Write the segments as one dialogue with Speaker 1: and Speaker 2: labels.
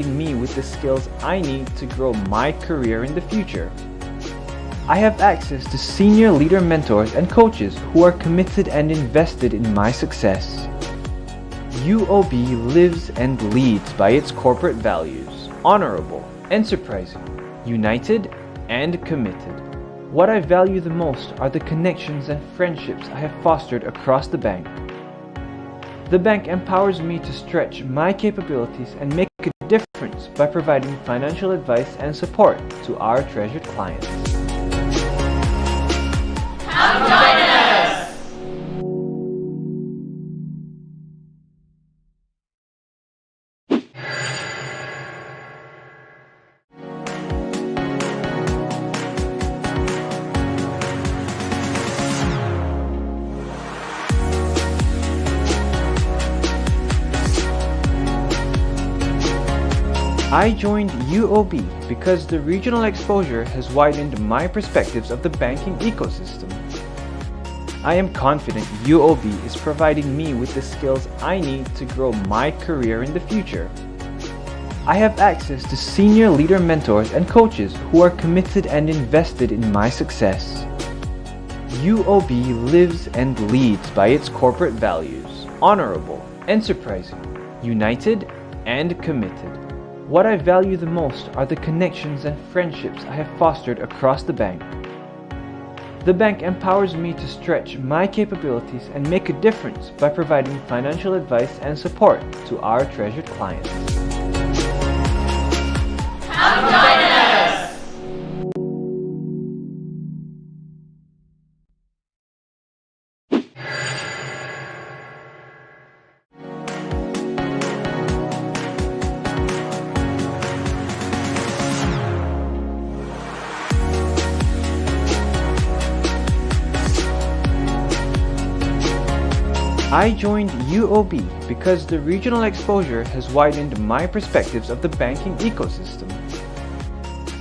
Speaker 1: me with the skills I need to grow my career in the future. I have access to senior leader mentors and coaches who are committed and invested in my success. UOB lives and leads by its corporate values: honorable, enterprising, united, and committed. What I value the most are the connections and friendships I have fostered across the bank. The bank empowers me to stretch my capabilities and make a difference by providing financial advice and support to our treasured clients.
Speaker 2: Come join us!
Speaker 1: I joined UOB because the regional exposure has widened my perspectives of the banking ecosystem. I am confident UOB is providing me with the skills I need to grow my career in the future. I have access to senior leader mentors and coaches who are committed and invested in my success. UOB lives and leads by its corporate values: honorable, enterprising, united, and committed. What I value the most are the connections and friendships I have fostered across the bank. The bank empowers me to stretch my capabilities and make a difference by providing financial advice and support to our treasured clients.
Speaker 2: Come join us!
Speaker 1: I joined UOB because the regional exposure has widened my perspectives of the banking ecosystem.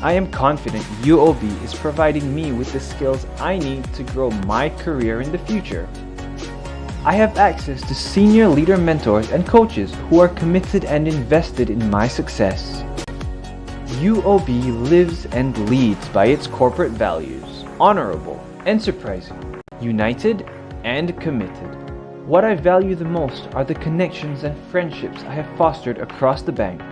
Speaker 1: I am confident UOB is providing me with the skills I need to grow my career in the future. I have access to senior leader mentors and coaches who are committed and invested in my success. UOB lives and leads by its corporate values: honorable, enterprising, united, and committed. What I value the most are the connections and friendships I have fostered across the bank.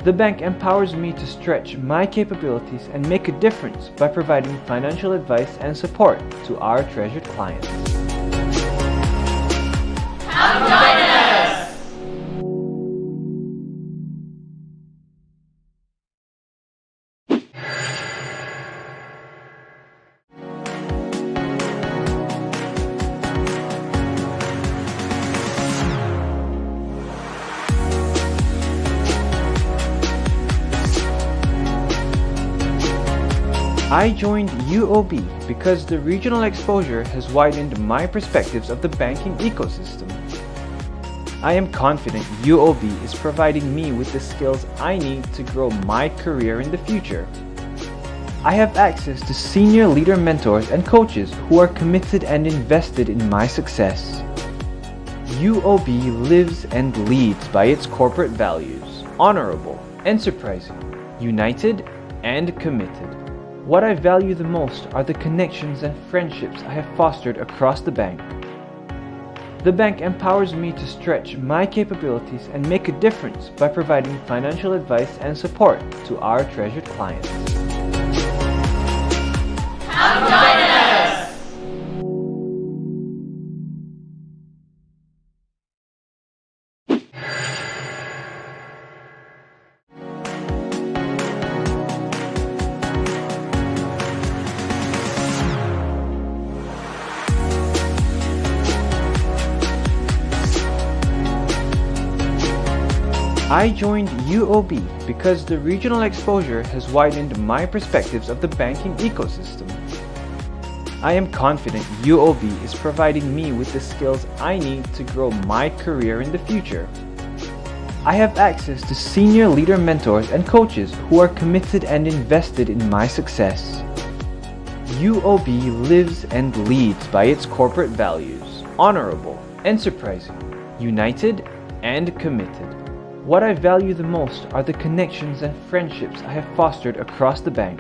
Speaker 1: The bank empowers me to stretch my capabilities and make a difference by providing financial advice and support to our treasured clients.
Speaker 2: Come join us!
Speaker 1: I joined UOB because the regional exposure has widened my perspectives of the banking ecosystem. I am confident UOB is providing me with the skills I need to grow my career in the future. I have access to senior leader mentors and coaches who are committed and invested in my success. UOB lives and leads by its corporate values: honorable, enterprising, united, and committed. What I value the most are the connections and friendships I have fostered across the bank. The bank empowers me to stretch my capabilities and make a difference by providing financial advice and support to our treasured clients.
Speaker 2: Come join us!
Speaker 1: I joined UOB because the regional exposure has widened my perspectives of the banking ecosystem. I am confident UOB is providing me with the skills I need to grow my career in the future. I have access to senior leader mentors and coaches who are committed and invested in my success. UOB lives and leads by its corporate values: honorable, enterprising, united, and committed. What I value the most are the connections and friendships I have fostered across the bank.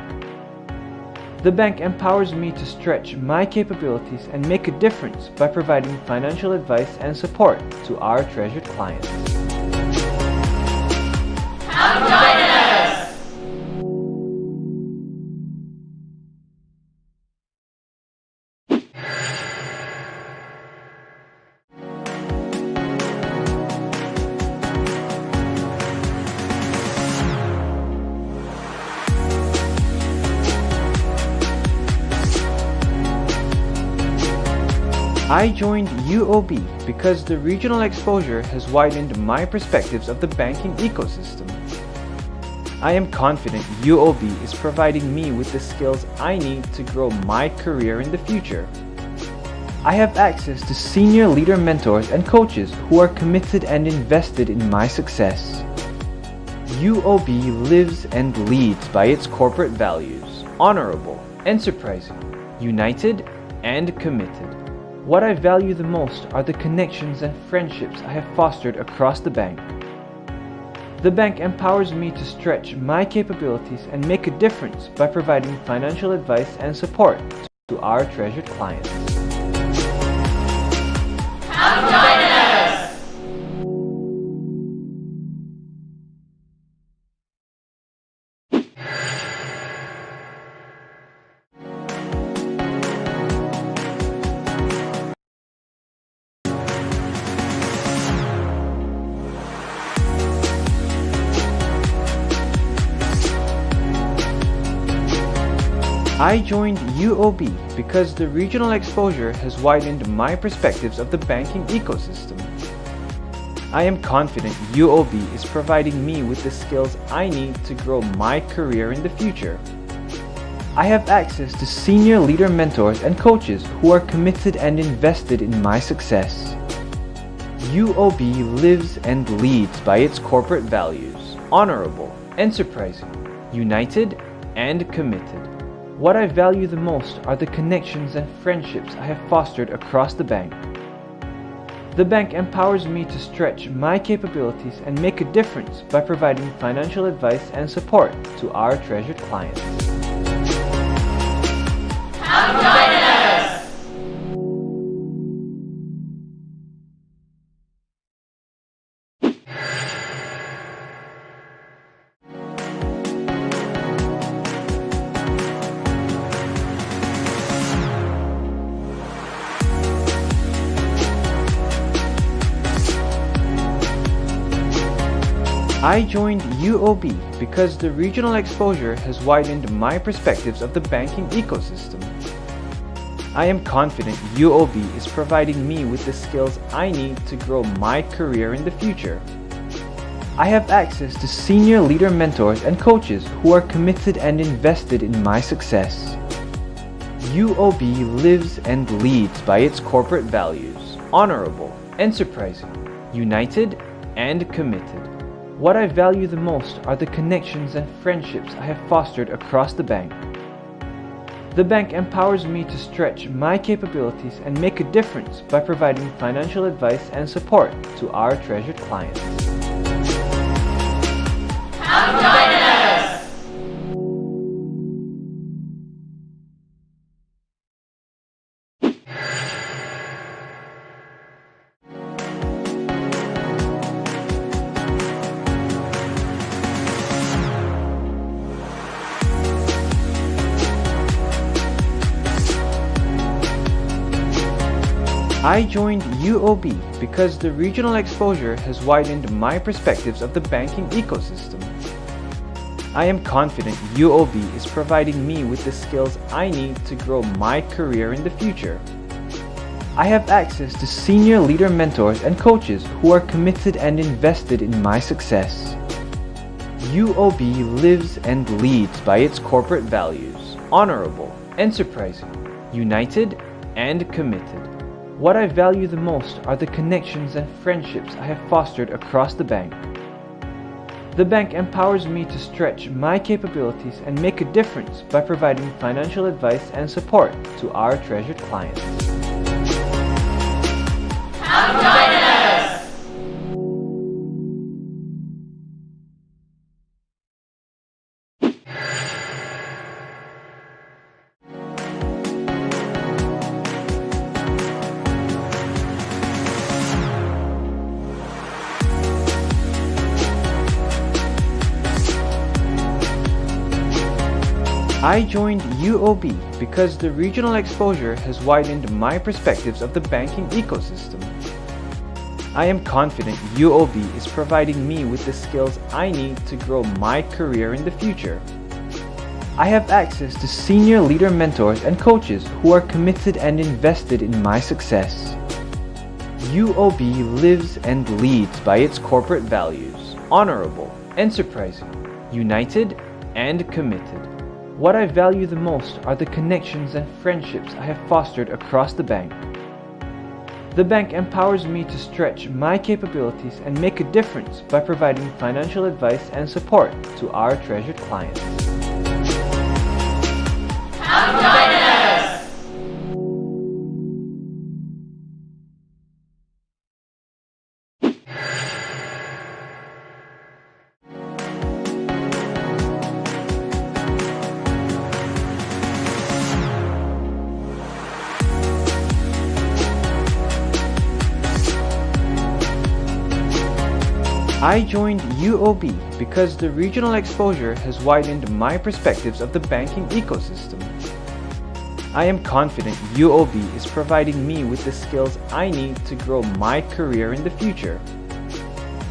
Speaker 1: The bank empowers me to stretch my capabilities and make a difference by providing financial advice and support to our treasured clients.
Speaker 2: Come join us!
Speaker 1: I joined UOB because the regional exposure has widened my perspectives of the banking ecosystem. I am confident UOB is providing me with the skills I need to grow my career in the future. I have access to senior leader mentors and coaches who are committed and invested in my success. UOB lives and leads by its corporate values: honorable, enterprising, united, and committed. What I value the most are the connections and friendships I have fostered across the bank. The bank empowers me to stretch my capabilities and make a difference by providing financial advice and support to our treasured clients.
Speaker 2: Come join us!
Speaker 1: I joined UOB because the regional exposure has widened my perspectives of the banking ecosystem. I am confident UOB is providing me with the skills I need to grow my career in the future. I have access to senior leader mentors and coaches who are committed and invested in my success. UOB lives and leads by its corporate values: honorable, enterprising, united, and committed. What I value the most are the connections and friendships I have fostered across the bank. The bank empowers me to stretch my capabilities and make a difference by providing financial advice and support to our treasured clients.
Speaker 2: Come join us!
Speaker 1: I joined UOB because the regional exposure has widened my perspectives of the banking ecosystem. I am confident UOB is providing me with the skills I need to grow my career in the future. I have access to senior leader mentors and coaches who are committed and invested in my success. UOB lives and leads by its corporate values: honorable, enterprising, united, and committed. What I value the most are the connections and friendships I have fostered across the bank. The bank empowers me to stretch my capabilities and make a difference by providing financial advice and support to our treasured clients.
Speaker 2: Come join us!
Speaker 1: I joined UOB because the regional exposure has widened my perspectives of the banking ecosystem. I am confident UOB is providing me with the skills I need to grow my career in the future. I have access to senior leader mentors and coaches who are committed and invested in my success. UOB lives and leads by its corporate values: honorable, enterprising, united, and committed. What I value the most are the connections and friendships I have fostered across the bank. The bank empowers me to stretch my capabilities and make a difference by providing financial advice and support to our treasured clients.
Speaker 2: Come join us!
Speaker 1: I joined UOB because the regional exposure has widened my perspectives of the banking ecosystem. I am confident UOB is providing me with the skills I need to grow my career in the future. I have access to senior leader mentors and coaches who are committed and invested in my success. UOB lives and leads by its corporate values: honorable, enterprising, united, and committed. What I value the most are the connections and friendships I have fostered across the bank. The bank empowers me to stretch my capabilities and make a difference by providing financial advice and support to our treasured clients.
Speaker 2: Come join us!
Speaker 1: I joined UOB because the regional exposure has widened my perspectives of the banking ecosystem. I am confident UOB is providing me with the skills I need to grow my career in the future.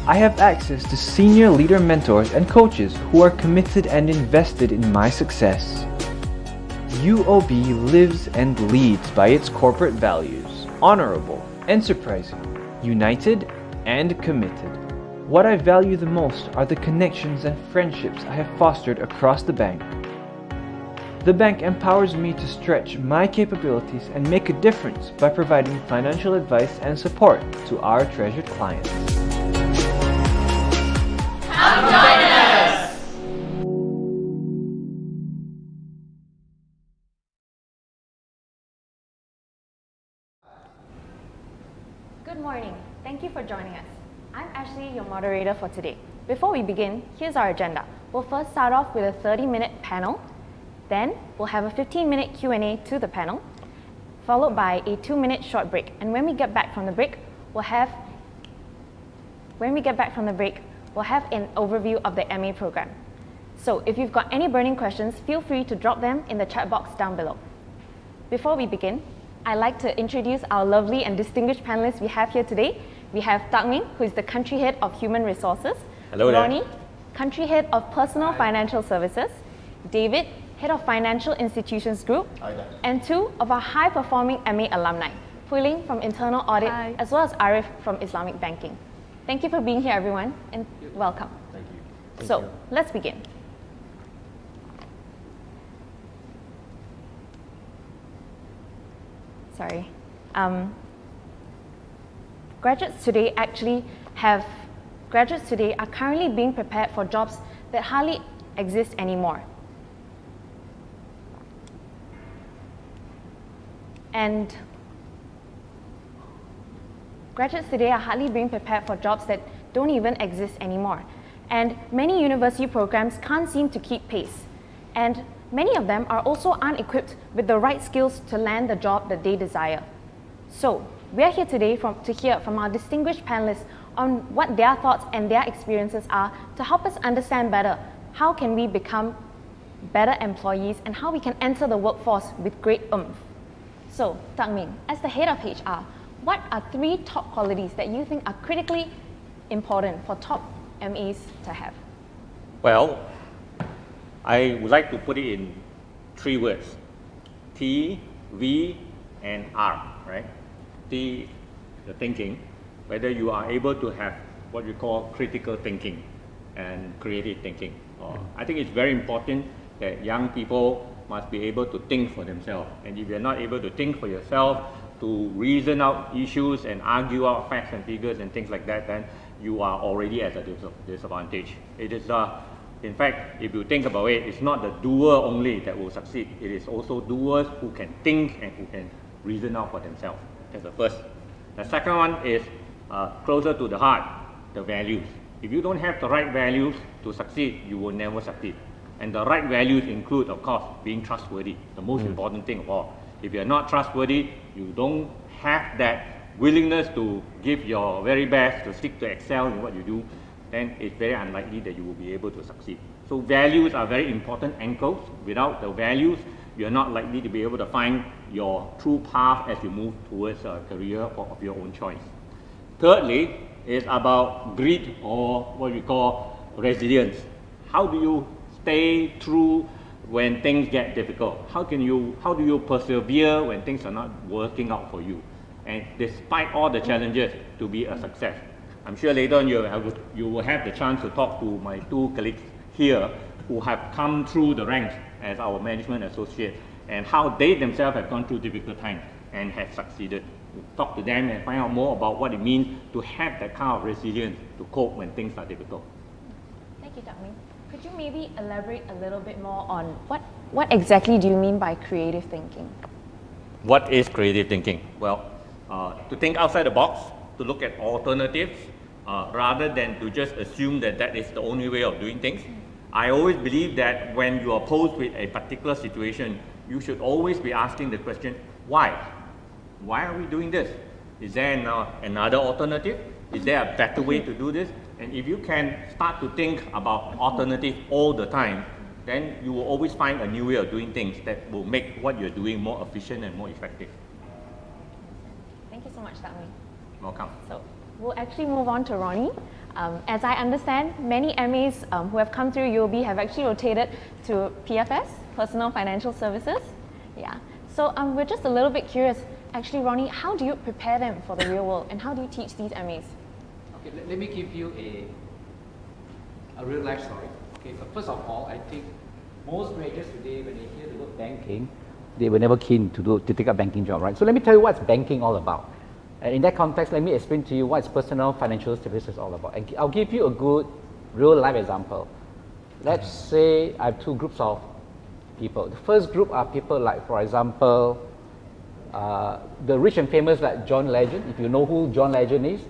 Speaker 1: I have access to senior leader mentors and coaches who are committed and invested in my success. UOB lives and leads by its corporate values: honorable, enterprising, united, and committed. What I value the most are the connections and friendships I have fostered across the bank. The bank empowers me to stretch my capabilities and make a difference by providing financial advice and support to our treasured clients.
Speaker 2: Come join us!
Speaker 3: Good morning. Thank you for joining us. I'm Ashley, your moderator for today. Before we begin, here's our agenda. We'll first start off with a 30-minute panel. Then we'll have a 15-minute Q&A to the panel, followed by a 2-minute short break. And when we get back from the break, we'll have an overview of the MA program. So if you've got any burning questions, feel free to drop them in the chat box down below. Before we begin, I'd like to introduce our lovely and distinguished panelists we have here today. We have Tak Min, who is the Country Head of Human Resources.
Speaker 4: Hello there.
Speaker 3: Ronnie, Country Head of Personal Financial Services. David, Head of Financial Institutions Group.
Speaker 4: Hi there.
Speaker 3: And two of our high-performing MA alumni, Puiling from Internal Audit, as well as Arif from Islamic Banking. Thank you for being here, everyone, and welcome.
Speaker 4: Thank you.
Speaker 3: So, let's begin. Sorry. Graduates today are currently being prepared for jobs that hardly exist anymore. And graduates today are hardly being prepared for jobs that don't even exist anymore. And many university programs can't seem to keep pace. And many of them are also unequipped with the right skills to land the job that they desire. So, we're here today to hear from our distinguished panelists on what their thoughts and their experiences are to help us understand better how can we become better employees and how we can enter the workforce with great oomph. So, Tak Min, as the head of HR, what are 3 top qualities that you think are critically important for top MAs to have?
Speaker 4: Well, I would like to put it in 3 words: T, V, and R, right? T, the thinking, whether you are able to have what we call critical thinking and creative thinking. I think it's very important that young people must be able to think for themselves. And if you're not able to think for yourself, to reason out issues and argue out facts and figures and things like that, then you are already at a disadvantage. It is, in fact, if you think about it, it's not the doer only that will succeed. It is also doers who can think and who can reason out for themselves. That's the first. The second one is closer to the heart, the values. If you don't have the right values to succeed, you will never succeed. And the right values include, of course, being trustworthy, the most important thing of all. If you're not trustworthy, you don't have that willingness to give your very best, to seek to excel in what you do, then it's very unlikely that you will be able to succeed. So values are very important anchors. Without the values, you're not likely to be able to find your true path as you move towards a career of your own choice. Thirdly, is about grit, or what we call resilience. How do you stay true when things get difficult? How do you persevere when things are not working out for you? And despite all the challenges, to be a success. I'm sure later on you will have the chance to talk to my two colleagues here who have come through the ranks as our management associate, and how they themselves have gone through difficult times and have succeeded. We'll talk to them and find out more about what it means to have that kind of resilience to cope when things are difficult.
Speaker 3: Thank you, Dr. Ming. Could you maybe elaborate a little bit more on what exactly do you mean by creative thinking?
Speaker 4: What is creative thinking? Well, to think outside the box, to look at alternatives, rather than to just assume that that is the only way of doing things. I always believe that when you are posed with a particular situation, you should always be asking the question, why? Why are we doing this? Is there another alternative? Is there a better way to do this? And if you can start to think about alternatives all the time, then you will always find a new way of doing things that will make what you're doing more efficient and more effective.
Speaker 3: Thank you so much, Dr. Ming.
Speaker 4: Welcome.
Speaker 3: So we'll actually move on to Ronnie. As I understand, many MAs who have come through UOB have actually rotated to PFS, Personal Financial Services. Yeah. So we're just a little bit curious. Actually, Ronnie, how do you prepare them for the real world, and how do you teach these MAs?
Speaker 5: Okay, let me give you a real life story. Okay, but first of all, I think most graduates today, when they hear the word banking, they were never keen to take a banking job, right? So let me tell you what's banking all about. And in that context, let me explain to you what's personal financial services all about. And I'll give you a good real life example. Let's say I have two groups of people. The first group are people like, for example, the rich and famous like John Legend, if you know who John Legend is,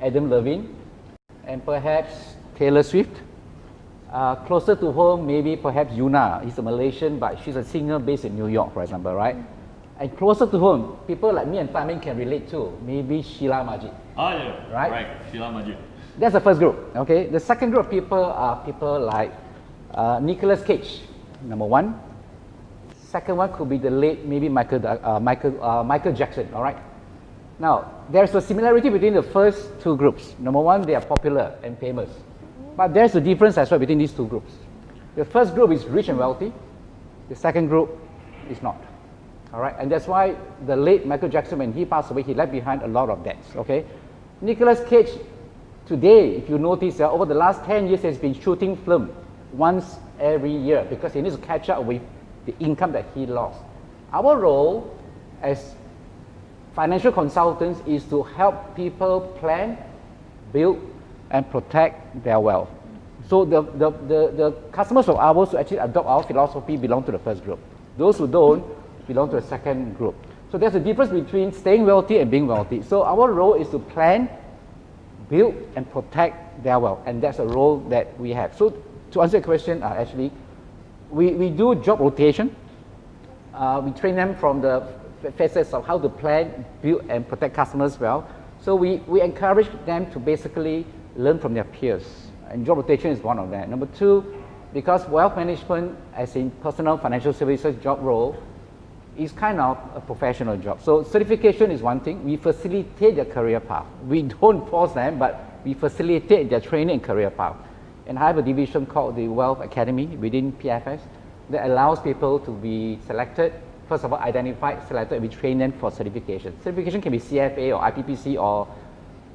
Speaker 5: Adam Levine, and perhaps Taylor Swift. Closer to home, maybe perhaps Yuna. He's a Malaysian, but she's a singer based in New York, for example, right? And closer to home, people like me and Tamin can relate to, maybe Sheila Majid.
Speaker 4: Oh yeah,
Speaker 5: right,
Speaker 4: Sheila Majid.
Speaker 5: That's the first group, okay? The second group of people are people like Nicolas Cage, number one. Second one could be the late, maybe Michael Jackson, all right? Now, there's a similarity between the first two groups. Number one, they are popular and famous. But there's a difference as well between these two groups. The first group is rich and wealthy. The second group is not. All right, and that's why the late Michael Jackson, when he passed away, he left behind a lot of debts, okay? Nicolas Cage, today, if you notice, over the last 10 years, has been shooting film once every year because he needs to catch up with the income that he lost. Our role as financial consultants is to help people plan, build, and protect their wealth. So the customers of ours who actually adopt our philosophy belong to the first group. Those who don't belong to the second group. So there's a difference between staying wealthy and being wealthy. So our role is to plan, build, and protect their wealth, and that's a role that we have. So to answer your question, actually, we do job rotation. We train them from the facets of how to plan, build, and protect customers well. So we encourage them to basically learn from their peers, and job rotation is one of them. Number two, because wealth management, as in personal financial services job role, is kind of a professional job. So certification is one thing. We facilitate their career path. We don't force them, but we facilitate their training and career path. And I have a division called the Wealth Academy within PFS that allows people to be selected, first of all identified, selected, and we train them for certification. Certification can be CFA or IPPC, or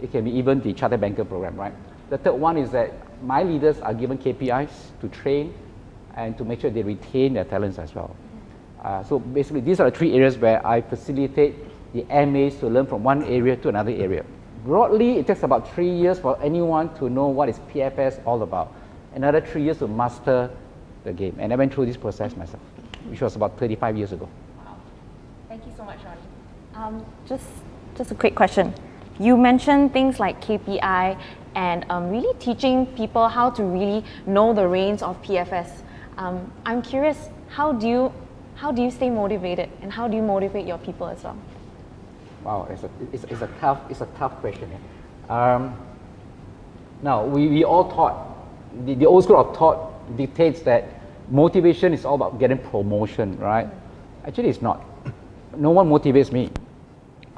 Speaker 5: it can be even the Chartered Banker program, right? The third one is that my leaders are given KPIs to train and to make sure they retain their talents as well. So basically, these are the three areas where I facilitate the MAs to learn from one area to another area. Broadly, it takes about 3 years for anyone to know what is PFS all about. Another 3 years to master the game. And I went through this process myself, which was about 35 years ago.
Speaker 3: Wow. Thank you so much, Ronnie. Just a quick question. You mentioned things like KPI and really teaching people how to really know the reins of PFS. I'm curious, how do you stay motivated, and how do you motivate your people as well?
Speaker 5: Wow, it's a tough question. Now, we all taught, the old school of thought dictates that motivation is all about getting promotion, right? Actually, it's not. No one motivates me.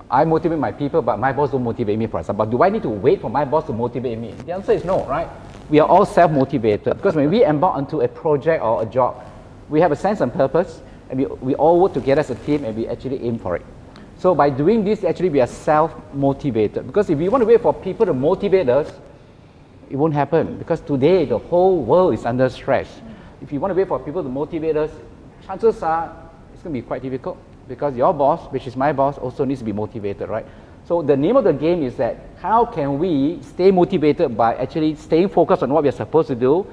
Speaker 5: I motivate my people, but my boss don't motivate me, for example. But do I need to wait for my boss to motivate me? The answer is no, right? We are all self-motivated, because when we embark onto a project or a job, we have a sense and purpose, and we all work together as a team, and we actually aim for it. So by doing this, actually we are self-motivated, because if we want to wait for people to motivate us, it won't happen, because today the whole world is under stress. If you want to wait for people to motivate us, chances are it's going to be quite difficult, because your boss, which is my boss, also needs to be motivated, right? So the name of the game is that how can we stay motivated by actually staying focused on what we are supposed to do,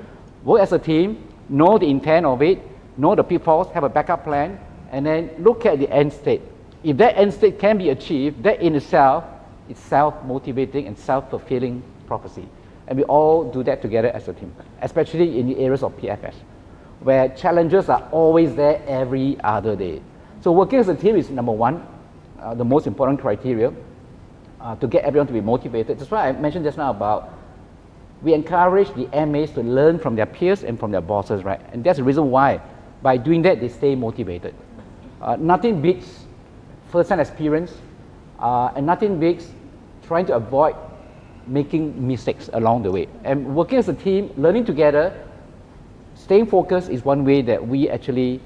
Speaker 5: work as a team, know the intent of it, know the pitfalls, have a backup plan, and then look at the end state. If that end state can be achieved, that in itself is self-motivating and self-fulfilling prophecy. And we all do that together as a team, especially in the areas of PFS, where challenges are always there every other day. So working as a team is number one, the most important criteria to get everyone to be motivated. That's why I mentioned just now about we encourage the MAs to learn from their peers and from their bosses, right? And that's the reason why by doing that they stay motivated. Nothing beats first-hand experience, and nothing beats trying to avoid making mistakes along the way. And working as a team, learning together, staying focused is one way that we actually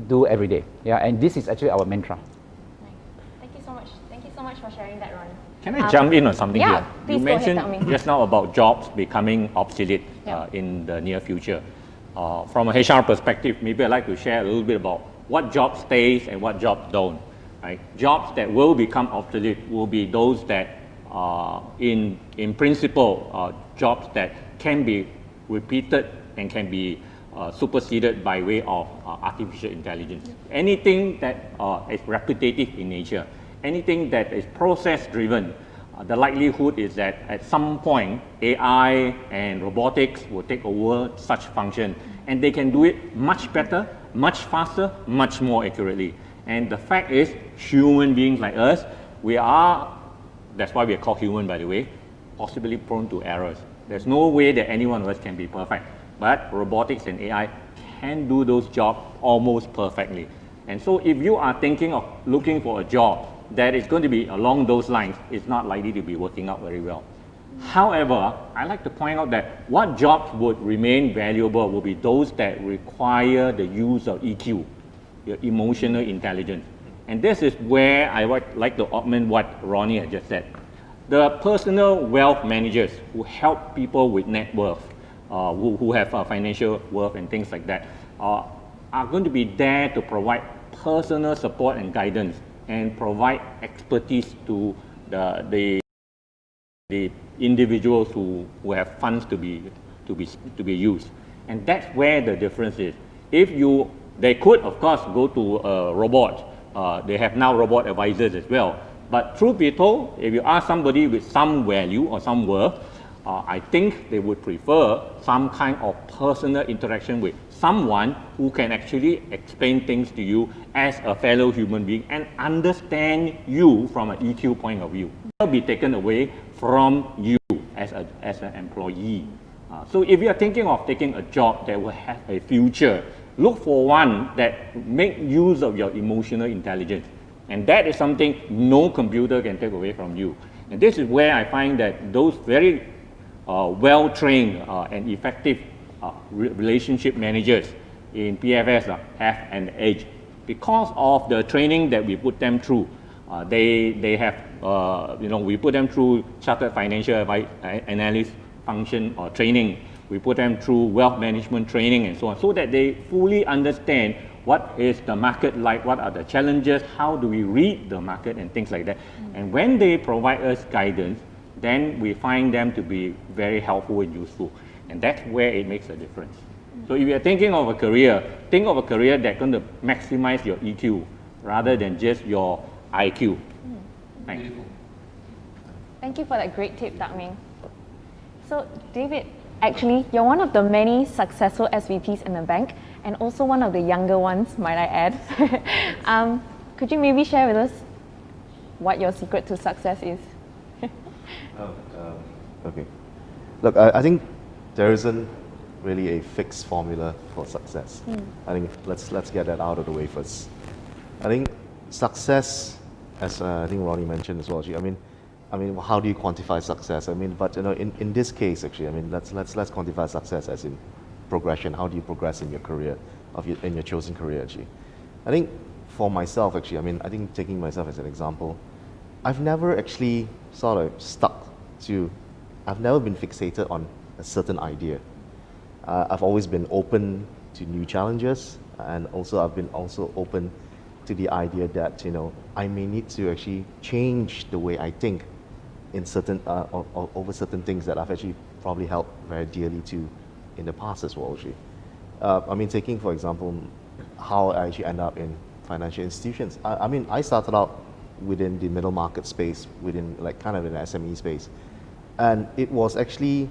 Speaker 5: do every day. Yeah, and this is actually our mantra.
Speaker 3: Nice. Thank you so much. Thank you so much for sharing that, Ron.
Speaker 4: Can I jump in on something
Speaker 3: yeah,
Speaker 4: here?
Speaker 3: please
Speaker 4: You
Speaker 3: go ahead,
Speaker 4: mentioned
Speaker 3: Tami.
Speaker 4: just now about jobs becoming obsolete
Speaker 3: Yeah.
Speaker 4: in the near future. From a HR perspective, maybe I'd like to share a little bit about what jobs stays and what jobs don't. Right? Jobs that will become obsolete will be those that, in principle, jobs that can be repeated and can be superseded by way of artificial intelligence. Anything that is repetitive in nature, anything that is process-driven, the likelihood is that at some point AI and robotics will take over such function, and they can do it much better, much faster, much more accurately. And the fact is, human beings like us, that's why we are called human, by the way, possibly prone to errors. There's no way that any one of us can be perfect, but robotics and AI can do those jobs almost perfectly. And so if you are thinking of looking for a job that is going to be along those lines, it's not likely to be working out very well. However, I like to point out that what jobs would remain valuable will be those that require the use of EQ, your emotional intelligence. And this is where I would like to augment what Ronnie had just said. The personal wealth managers who help people with net worth, who have financial worth and things like that, are going to be there to provide personal support and guidance and provide expertise to the individuals who have funds to be used. And that's where the difference is. They could, of course, go to a robot. They have now robot advisors as well. But truth be told, if you ask somebody with some value or some worth, I think they would prefer some kind of personal interaction with someone who can actually explain things to you as a fellow human being and understand you from an EQ point of view. It will be taken away from you as an employee. So if you are thinking of taking a job that will have a future, look for one that makes use of your emotional intelligence. And that is something no computer can take away from you. And this is where I find that those very well-trained and effective relationship managers in PFS have an edge because of the training that we put them through. They have, we put them through chartered financial analyst function or training. We put them through wealth management training and so on, so that they fully understand what is the market like, what are the challenges, how do we read the market and things like that. And when they provide us guidance, then we find them to be very helpful and useful. And that's where it makes a difference. So if you're thinking of a career, think of a career that's going to maximize your EQ rather than just your IQ. Thank you.
Speaker 3: Thank you for that great tip, Tak Ming. So, David, actually, you're one of the many successful SVPs in the bank and also one of the younger ones, might I add. Could you maybe share with us what your secret to success is?
Speaker 6: Okay. Look, I think there isn't really a fixed formula for success. I think let's get that out of the way first. I think success, as I think Ronnie mentioned as well. I mean, how do you quantify success? I mean, but you know, in this case, actually, I mean, let's quantify success as in progression. How do you progress in your career, in your chosen career? Actually, I think for myself, actually, I mean, I think taking myself as an example, I've never actually sort of stuck to. I've never been fixated on a certain idea. I've always been open to new challenges, and also I've been also open to the idea that, you know, I may need to actually change the way I think in certain over certain things that I've actually probably held very dearly to in the past as well. Actually, I mean, taking for example how I actually end up in financial institutions. I mean, I started out within the middle market space, within like kind of an SME space, and it was actually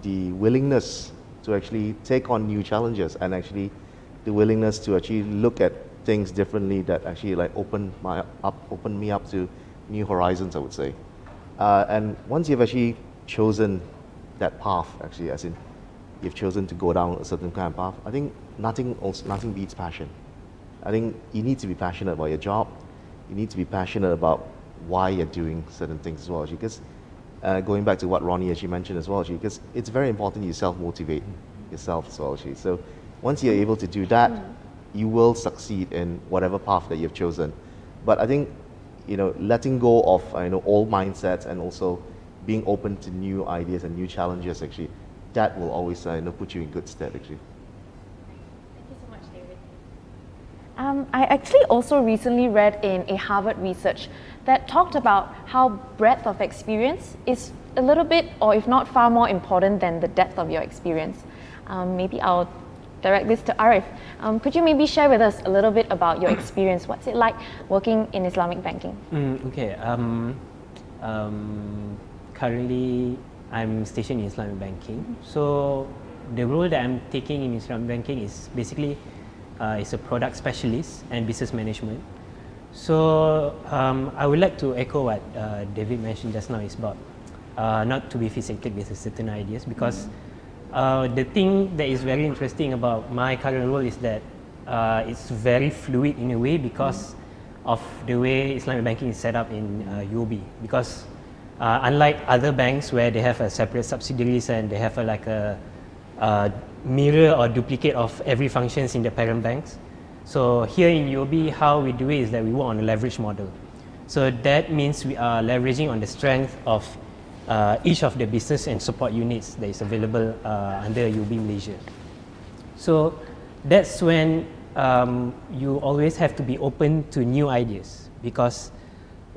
Speaker 6: the willingness to actually take on new challenges, and actually the willingness to actually look at things differently that actually like opened me up to new horizons, I would say. And once you've actually chosen that path, actually, as in you've chosen to go down a certain kind of path, I think nothing beats passion. I think you need to be passionate about your job. You need to be passionate about why you're doing certain things as well. Because going back to what Ronnie actually mentioned as well, because it's very important you self-motivate yourself as well. Actually. So once you're able to do that, you will succeed in whatever path that you've chosen. But I think, you know, letting go of old mindsets and also being open to new ideas and new challenges, actually, that will always put you in good stead, actually.
Speaker 3: Thank you so much, David. I actually also recently read in a Harvard research that talked about how breadth of experience is a little bit, or if not far more important than the depth of your experience. Maybe I'll direct this to Arif. Could you maybe share with us a little bit about your experience? What's it like working in Islamic banking?
Speaker 7: Okay. Currently, I'm stationed in Islamic banking. So the role that I'm taking in Islamic banking is basically is a product specialist and business management. So I would like to echo what David mentioned just now, is about not to be fixated with certain ideas, because the thing that is very interesting about my current role is that it's very fluid in a way because of the way Islamic banking is set up in UOB. Because unlike other banks where they have a separate subsidiaries and they have like a mirror or duplicate of every functions in the parent banks, so here in UOB, how we do it is that we work on a leverage model. So that means we are leveraging on the strength of each of the business and support units that is available under UOB Malaysia. So that's when you always have to be open to new ideas, because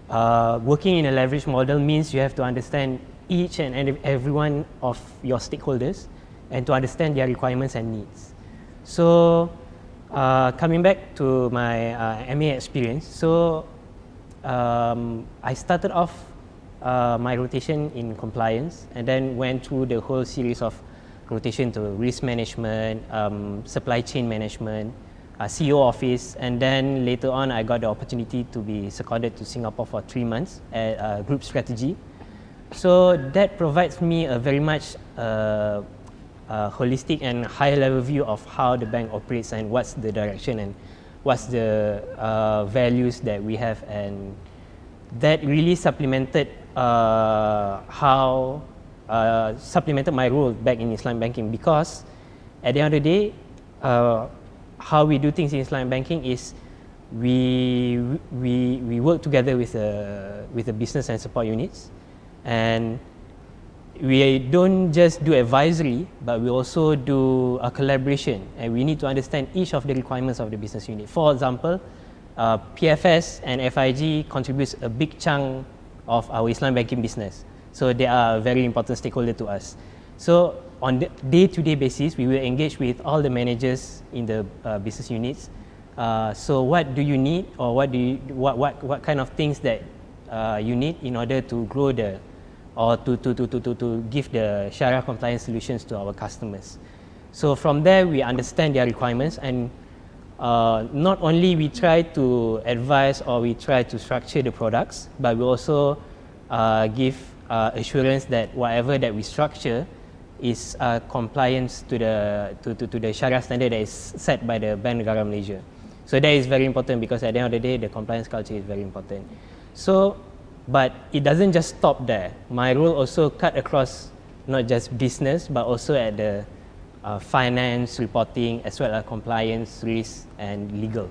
Speaker 7: working in a leverage model means you have to understand each and every one of your stakeholders and to understand their requirements and needs. So coming back to my MA experience, so I started off my rotation in compliance and then went through the whole series of rotation to risk management, supply chain management, CEO office, and then later on I got the opportunity to be seconded to Singapore for 3 months at group strategy. So that provides me a very much holistic and high level view of how the bank operates and what's the direction and what's the values that we have, and that really supplemented supplemented my role back in Islamic banking, because at the end of the day, how we do things in Islamic banking is we work together with the business and support units, and we don't just do advisory, but we also do a collaboration, and we need to understand each of the requirements of the business unit. For example, PFS and FIG contributes a big chunk of our Islamic banking business, so they are a very important stakeholder to us. So on the day-to-day basis, we will engage with all the managers in the business units. So what do you need, or what kind of things that you need in order to grow or to give the Sharia compliance solutions to our customers. So from there, we understand their requirements, and not only we try to advise or we try to structure the products, but we also give assurance that whatever that we structure is compliance to the Sharia standard that is set by the Bank Negara Malaysia. So that is very important, because at the end of the day, the compliance culture is very important. So, but it doesn't just stop there. My role also cut across not just business, but also at the finance, reporting, as well as compliance, risk, and legal.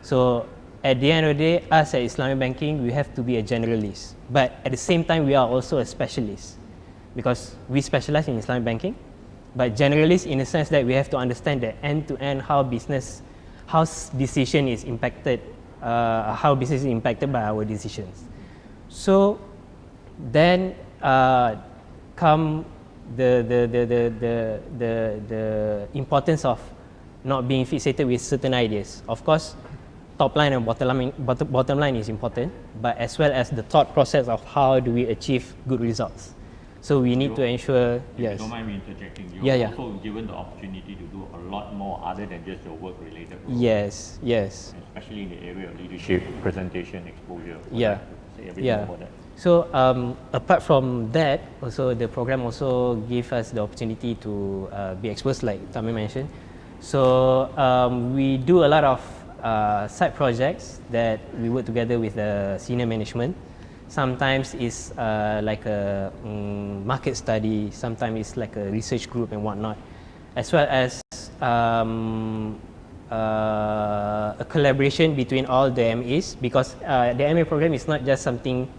Speaker 7: So at the end of the day, us at Islamic banking, we have to be a generalist. But at the same time, we are also a specialist, because we specialize in Islamic banking, but generalist in the sense that we have to understand the end-to-end how decision is impacted, how business is impacted by our decisions. So then come the importance of not being fixated with certain ideas. Of course, top line and bottom line is important, but as well as the thought process of how do we achieve good results. So we need to ensure, yes.
Speaker 4: If you don't mind me interjecting,
Speaker 7: Yeah,
Speaker 4: you're also given the opportunity to do a lot more other than just your work-related role.
Speaker 7: Yes, yes.
Speaker 4: Especially in the area of leadership, presentation, exposure.
Speaker 7: Yeah.
Speaker 4: Say everything
Speaker 7: Yeah.
Speaker 4: about that.
Speaker 7: So apart from that, also the program also give us the opportunity to be exposed, like Tammy mentioned. So we do a lot of side projects that we work together with the senior management. Sometimes it's like a market study, sometimes it's like a research group and whatnot, as well as a collaboration between all the MAs, because the MA program is not just something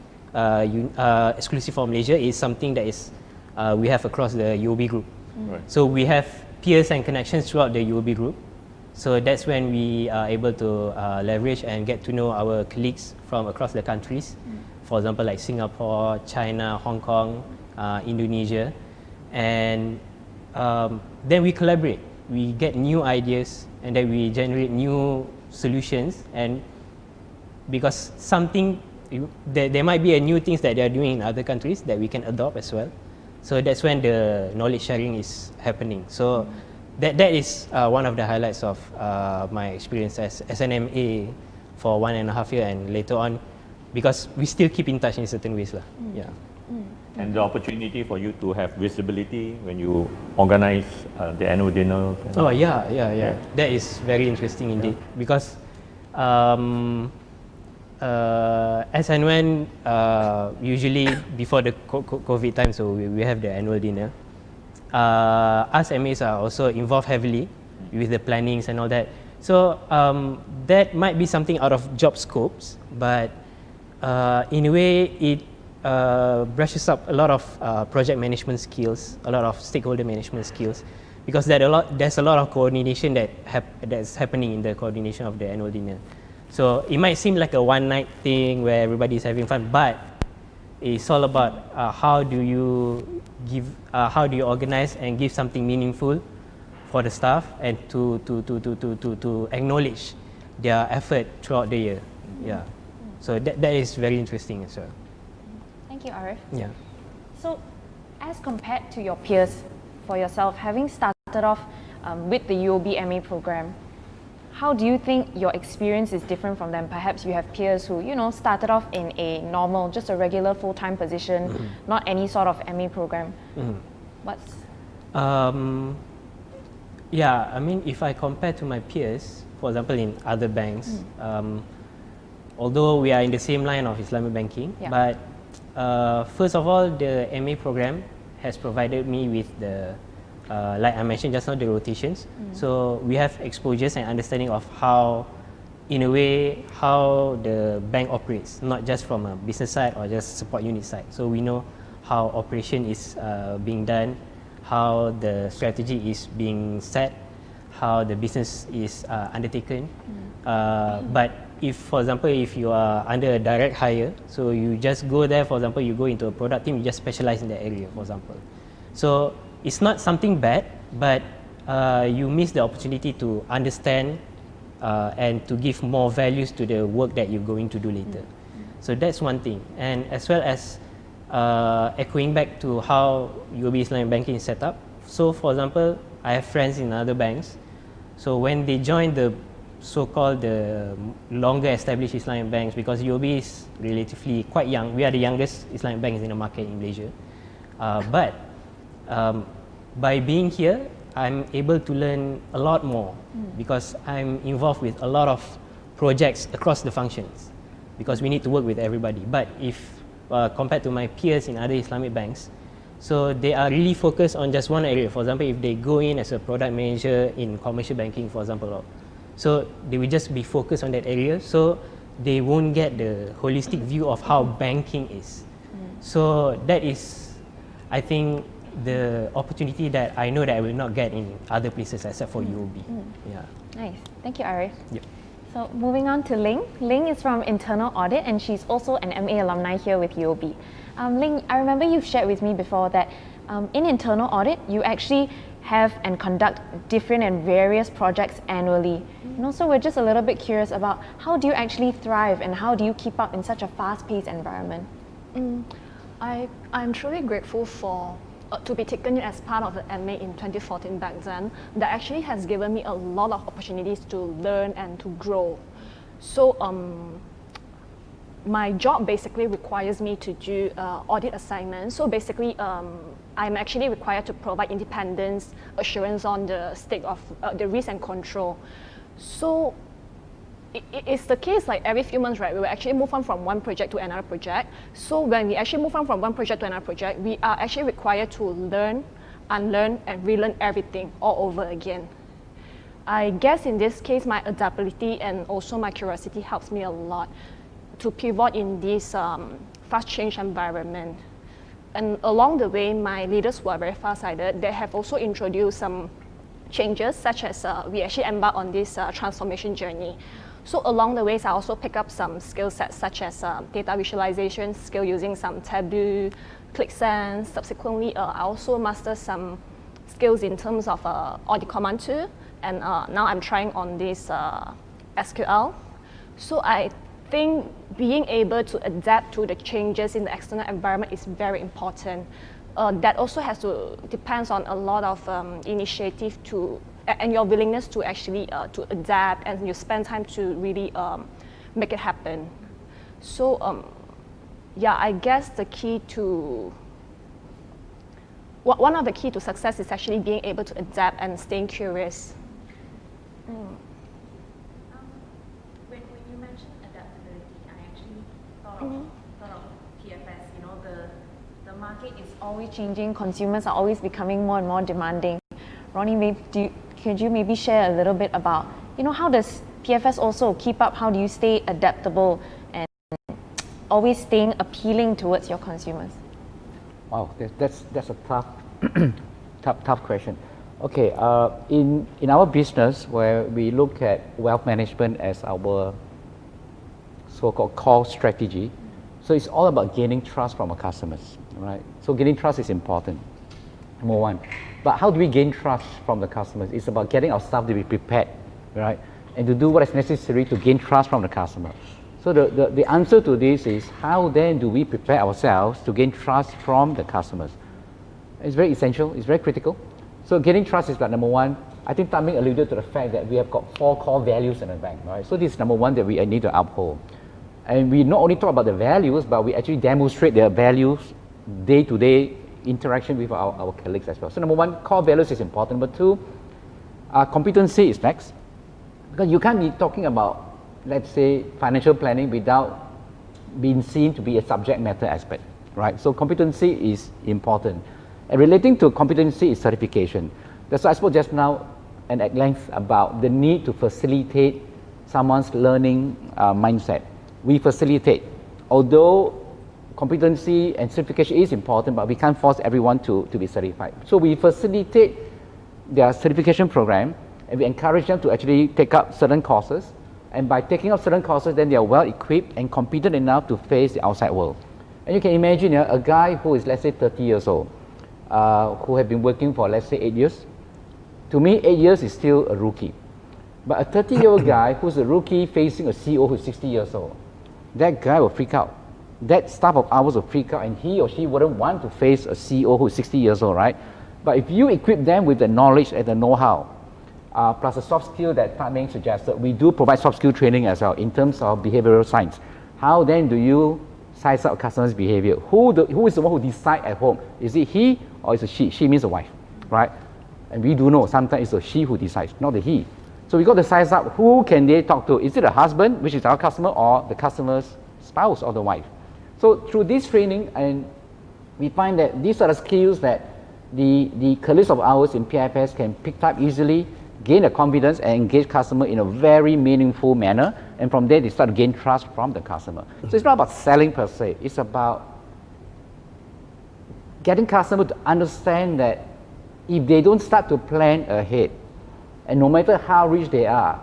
Speaker 7: exclusive for Malaysia, it's something that is we have across the UOB group.
Speaker 4: Right.
Speaker 7: So we have peers and connections throughout the UOB group. So that's when we are able to leverage and get to know our colleagues from across the countries. For example, like Singapore, China, Hong Kong, Indonesia. And then we collaborate. We get new ideas, and then we generate new solutions. And because there might be a new things that they are doing in other countries that we can adopt as well. So that's when the knowledge sharing is happening. So that is one of the highlights of my experience as an MA for 1.5 years, and later on, because we still keep in touch in certain ways lah. Yeah.
Speaker 4: And the opportunity for you to have visibility when you organize the annual dinner.
Speaker 7: Oh yeah. That is very interesting indeed, because as and when usually before the COVID time, so we have the annual dinner. Us MAs are also involved heavily with the plannings and all that. So that might be something out of job scopes, but in a way it brushes up a lot of project management skills, a lot of stakeholder management skills, because there's a lot of coordination that's happening in the coordination of the annual dinner. So it might seem like a one night thing where everybody is having fun, but it's all about how do you organize and give something meaningful for the staff, and to acknowledge their effort throughout the year. Yeah. So that is very interesting as well.
Speaker 3: Thank you, Arif.
Speaker 7: Yeah.
Speaker 3: So, as compared to your peers, for yourself, having started off with the UOB MA program, how do you think your experience is different from them? Perhaps you have peers who, started off in a normal, just a regular full-time position, not any sort of MA program. What's...
Speaker 7: Yeah, I mean, if I compare to my peers, for example, in other banks, although we are in the same line of Islamic banking, but first of all, the MA program has provided me with the, like I mentioned just now, the rotations. So we have exposures and understanding of how, in a way, how the bank operates, not just from a business side or just support unit side. So we know how operation is being done, how the strategy is being set, how the business is undertaken. But if, for example, if you are under a direct hire, so you just go there, for example, you go into a product team, you just specialize in that area, for example. So it's not something bad, but you miss the opportunity to understand and to give more values to the work that you're going to do later. So that's one thing. And as well as echoing back to how UOB Islamic banking is set up. So for example, I have friends in other banks. So when they join the so-called the longer established Islamic banks, because UOB is relatively quite young. We are the youngest Islamic bank in the market in Malaysia. But by being here, I'm able to learn a lot more because I'm involved with a lot of projects across the functions because we need to work with everybody. But if compared to my peers in other Islamic banks, so they are really focused on just one area. For example, if they go in as a product manager in commercial banking, for example, so they will just be focused on that area, so they won't get the holistic view of how banking is. So that is, I think, the opportunity that I know that I will not get in other places except for UOB. Yeah.
Speaker 3: Nice. Thank you, Arif.
Speaker 7: Yep.
Speaker 3: So moving on to Ling. Ling is from Internal Audit and she's also an MA alumni here with UOB. Ling, I remember you've shared with me before that in Internal Audit, you actually have and conduct different and various projects annually. And also we're just a little bit curious about how do you actually thrive and how do you keep up in such a fast-paced environment?
Speaker 8: I'm truly grateful for to be taken in as part of the MA in 2014 back then. That actually has given me a lot of opportunities to learn and to grow. So my job basically requires me to do audit assignments. So basically, I'm actually required to provide independence, assurance on the state of the risk and control. So it's the case like every few months, right? We will actually move on from one project to another project. So when we actually move on from one project to another project, we are actually required to learn, unlearn, and relearn everything all over again. I guess in this case, my adaptability and also my curiosity helps me a lot to pivot in this fast change environment. And along the way, my leaders who are very far-sighted, they have also introduced some changes, such as we actually embark on this transformation journey. So along the ways, I also pick up some skill sets such as data visualization skill using some Tableau, ClickSense. Subsequently, I also master some skills in terms of audit command tool, and now I'm trying on this SQL. So I think being able to adapt to the changes in the external environment is very important. That also has to depends on a lot of initiative to and your willingness to actually to adapt, and you spend time to really make it happen. So yeah, I guess the key to one of the key to success is actually being able to adapt and staying curious.
Speaker 3: When you mentioned adaptability, I actually thought of PFS. You know, the market is always changing. Consumers are always becoming more and more demanding. Ronnie, could you maybe share a little bit about, you know, how does PFS also keep up? How do you stay adaptable and always staying appealing towards your consumers?
Speaker 5: Wow, that's a tough question. Okay, in our business, where we look at wealth management as our so-called core strategy, so it's all about gaining trust from our customers, right? So gaining trust is important, number one. But how do we gain trust from the customers? It's about getting our staff to be prepared, right? And to do what is necessary to gain trust from the customer. So the answer to this is, how then do we prepare ourselves to gain trust from the customers? It's very essential, it's very critical. So gaining trust is like number one. I think Taming alluded to the fact that we have got 4 core values in the bank, right? So this is number one that we need to uphold. And we not only talk about the values, but we actually demonstrate their values day-to-day interaction with our colleagues as well. So number one, core values is important. Number two, competency is next. Because you can't be talking about, let's say, financial planning without being seen to be a subject matter expert, right? So competency is important. And relating to competency is certification. That's why I spoke just now and at length about the need to facilitate someone's learning mindset. We facilitate. Although competency and certification is important, but we can't force everyone to be certified. So we facilitate their certification program, and we encourage them to actually take up certain courses. And by taking up certain courses, then they are well equipped and competent enough to face the outside world. And you can imagine a guy who is, let's say, 30 years old, who have been working for, let's say, 8 years. To me, 8 years is still a rookie. But a 30-year-old guy who's a rookie facing a CEO who's 60 years old, that guy will freak out. That staff of ours will freak out, and he or she wouldn't want to face a CEO who is 60 years old, right? But if you equip them with the knowledge and the know-how, plus the soft skill that Tan Meng suggested. We do provide soft skill training as well in terms of behavioral science. How then do you size up a customer's behavior? Who is the one who decides at home? Is it he or is it she? She means the wife, right? And we do know sometimes it's the she who decides, not the he. So we got to size up who can they talk to. Is it the husband, which is our customer, or the customer's spouse or the wife? So through this training, and we find that these are the skills that the colleagues of ours in PFS can pick up easily, gain the confidence and engage customer in a very meaningful manner, and from there they start to gain trust from the customer. So it's not about selling per se, it's about getting customer to understand that if they don't start to plan ahead, and no matter how rich they are,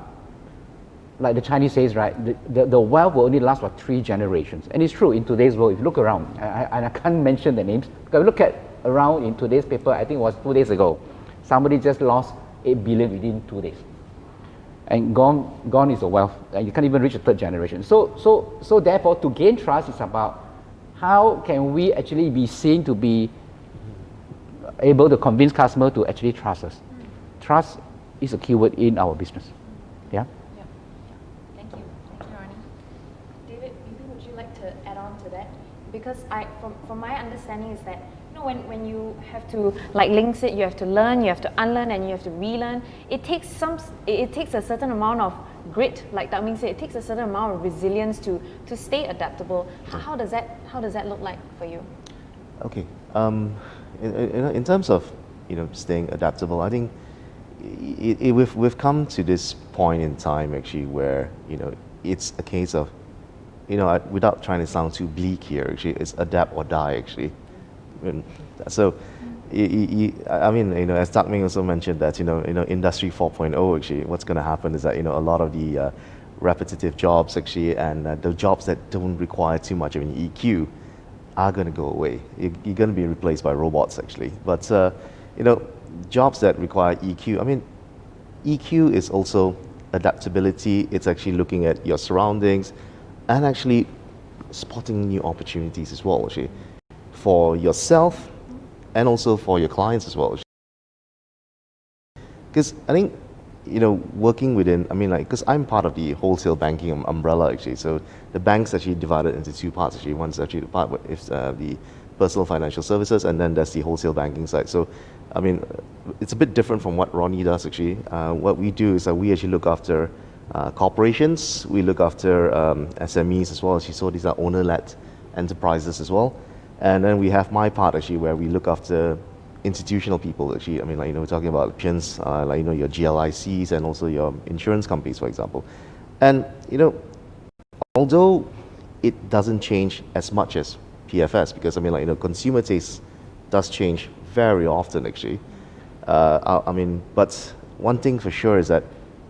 Speaker 5: like the Chinese says, right, the wealth will only last for 3 generations. And it's true in today's world. If you look around, and I can't mention the names, because look at around in today's paper, I think it was 2 days ago, somebody just lost 8 billion within 2 days. And gone is the wealth, and you can't even reach the 3rd generation. So therefore, to gain trust is about how can we actually be seen to be able to convince customer to actually trust us. Trust is a keyword in our business. Yeah?
Speaker 3: Thank you. Thank you, Ronnie. David, maybe would you like to add on to that? Because from my understanding is that, you know, when you have to like links it, you have to learn, you have to unlearn, and you have to relearn. It takes a certain amount of grit, like Tan Meng said. It takes a certain amount of resilience to stay adaptable. How does that look like for you?
Speaker 6: Okay. In terms of staying adaptable, I think we've come to this point in time actually where it's a case of without trying to sound too bleak here, actually it's adapt or die actually. So I mean as Tan Meng also mentioned that industry 4.0 actually what's going to happen is that a lot of the repetitive jobs actually and the jobs that don't require too much of an EQ are going to go away. You're going to be replaced by robots actually. But jobs that require EQ, I mean, EQ is also adaptability. It's actually looking at your surroundings and actually spotting new opportunities as well, actually, for yourself and also for your clients as well. Because I think, working within, I mean, like, because I'm part of the wholesale banking umbrella actually, so the bank's actually divided into 2 parts actually. One's actually the part is the personal financial services, and then there's the wholesale banking side. So, I mean, it's a bit different from what Ronnie does actually. What we do is that we actually look after corporations, we look after SMEs as well. As you saw, these are owner-led enterprises as well. And then we have my part actually where we look after institutional people actually. I mean, like, we're talking about options, like, your GLICs and also your insurance companies, for example. And, although it doesn't change as much as PFS, because I mean, like, consumer taste does change very often actually. I mean, but one thing for sure is that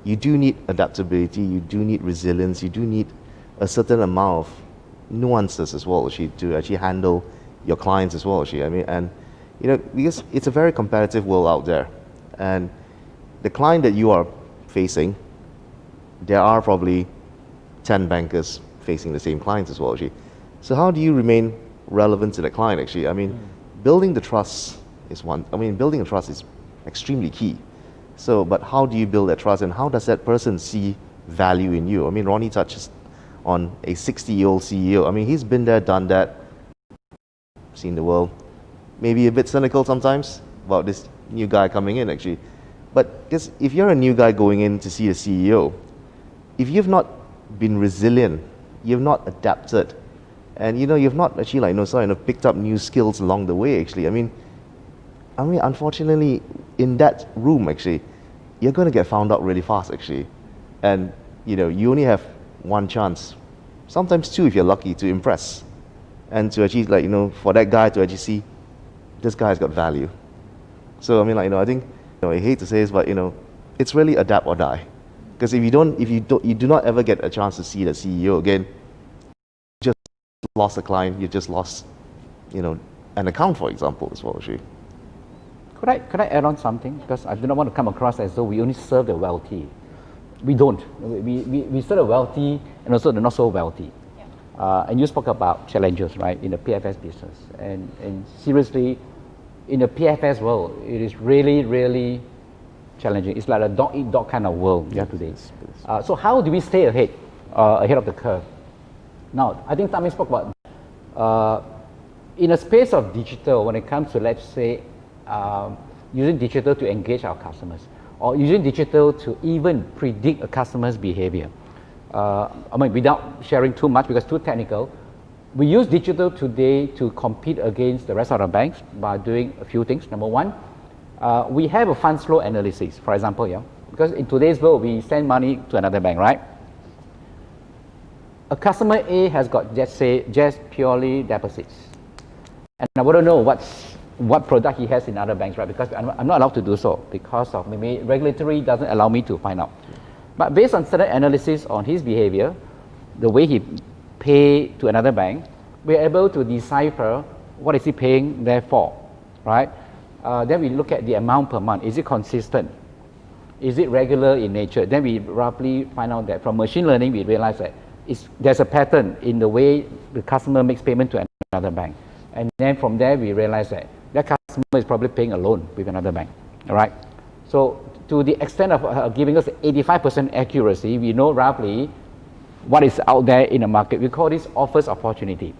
Speaker 6: you do need adaptability, you do need resilience, you do need a certain amount of nuances as well actually to actually handle your clients as well actually. I mean, and because it's a very competitive world out there, and the client that you are facing, there are probably 10 bankers facing the same clients as well actually. So how do you remain relevant to the client actually? I mean, building the trust is one. I mean, building a trust is extremely key. So, but how do you build that trust, and how does that person see value in you? I mean, Ronnie touches on a 60-year-old CEO. I mean, he's been there, done that, seen the world. Maybe a bit cynical sometimes about this new guy coming in actually. But because if you're a new guy going in to see a CEO, if you've not been resilient, you've not adapted, and you've not actually picked up new skills along the way actually. I mean, unfortunately, in that room actually, you're going to get found out really fast actually, and you only have one chance, sometimes 2 if you're lucky, to impress, and to actually for that guy to actually see this guy's got value. So I mean, like, I think I hate to say this, but it's really adapt or die. Because if you do not ever get a chance to see the CEO again, you just lost a client, you just lost an account, for example, as well actually.
Speaker 5: Could I add on something? Because I do not want to come across as though we only serve the wealthy. We don't. We serve the wealthy and also the not so wealthy. And you spoke about challenges, right, in the PFS business. And seriously, in the PFS world, it is really, really challenging. It's like a dog-eat-dog kind of world we have today. So how do we stay ahead of the curve? Now, I think Tami spoke about in a space of digital, when it comes to, let's say, using digital to engage our customers, or using digital to even predict a customer's behavior. I mean, without sharing too much because too technical, we use digital today to compete against the rest of the banks by doing a few things. Number one, we have a funds flow analysis, for example, yeah, because in today's world, we send money to another bank, right? A customer A has got, let's say, just purely deposits. And I want to know what product he has in other banks, right? Because I'm not allowed to do so because of maybe regulatory doesn't allow me to find out. But based on certain analysis on his behavior, the way he pay to another bank, we're able to decipher what is he paying there for, right? Then we look at the amount per month. Is it consistent? Is it regular in nature? Then we roughly find out that from machine learning, we realize that there's a pattern in the way the customer makes payment to another bank. And then from there, we realize that that customer is probably paying a loan with another bank, all right? So to the extent of giving us 85% accuracy, we know roughly what is out there in the market. We call this offers opportunity.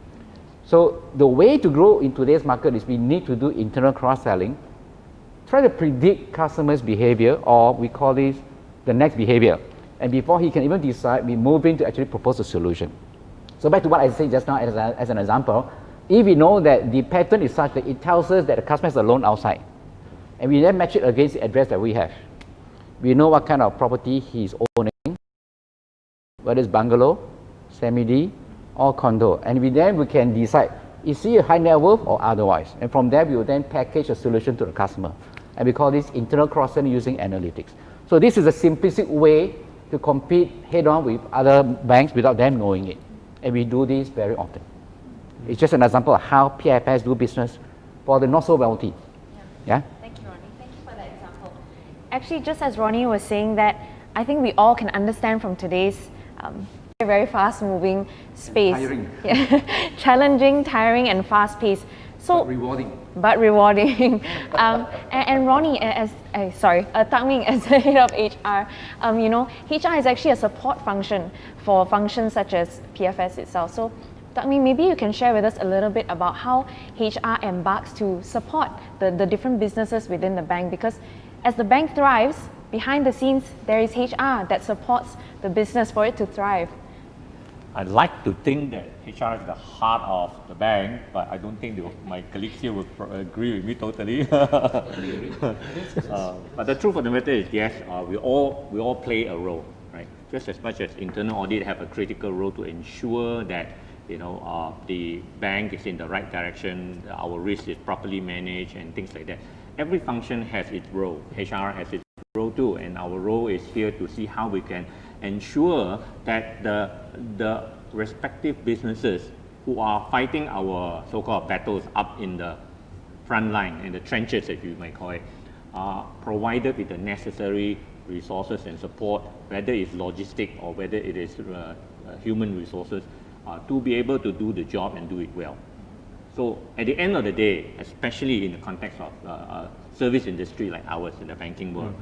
Speaker 5: So the way to grow in today's market is we need to do internal cross-selling, try to predict customers' behavior, or we call this the next behavior. And before he can even decide, we move in to actually propose a solution. So back to what I said just now as an example, if we know that the pattern is such that it tells us that the customer has a loan outside, and we then match it against the address that we have, we know what kind of property he's owning, whether it's bungalow, semi-D, or condo. And we can decide, is he a high net worth or otherwise? And from there, we will then package a solution to the customer. And we call this internal cross-selling using analytics. So this is a simplistic way to compete head-on with other banks without them knowing it. And we do this very often. It's just an example of how PFS do business for the not so wealthy. Yeah?
Speaker 3: Thank you, Ronnie. Thank you for that example. Actually, just as Ronnie was saying that, I think we all can understand from today's very fast-moving space.
Speaker 5: Tiring.
Speaker 3: Yeah. Challenging, tiring, and fast-paced. So
Speaker 5: Rewarding.
Speaker 3: But rewarding. And Ronnie, Tang-Ming as the head of HR, you know, HR is actually a support function for functions such as PFS itself. So Tang-Ming, maybe you can share with us a little bit about how HR embarks to support the different businesses within the bank, because as the bank thrives, behind the scenes, there is HR that supports the business for it to thrive.
Speaker 4: I'd like to think that HR is the heart of the bank, but I don't think my colleagues here will agree with me totally. But the truth of the matter is, yes, we all play a role, right? Just as much as internal audit have a critical role to ensure that the bank is in the right direction, our risk is properly managed, and things like that. Every function has its role. HR has its role too, and our role is here to see how we can ensure that the respective businesses who are fighting our so-called battles up in the front line, in the trenches, if you might call it, are provided with the necessary resources and support, whether it's logistic or whether it is human resources, to be able to do the job and do it well. So at the end of the day, especially in the context of service industry like ours in the banking world,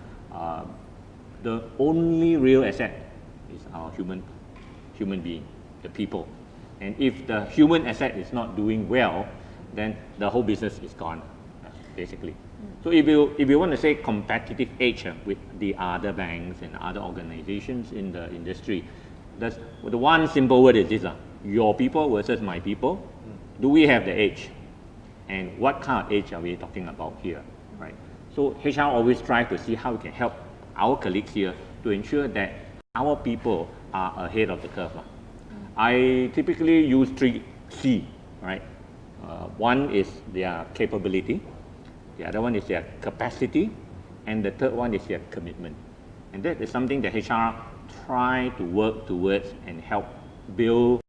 Speaker 4: the only real asset is our human being, the people. And if the human asset is not doing well, then the whole business is gone, basically. So if you want to say competitive edge with the other banks and other organizations in the industry, the one simple word is this: your people versus my people. Do we have the edge? And what kind of edge are we talking about here, right? So HR always tries to see how we can help our colleagues here to ensure that our people are ahead of the curve. I typically use 3C, right? One is their capability, the other one is their capacity, and the third one is their commitment. And that is something that HR try to work towards and help build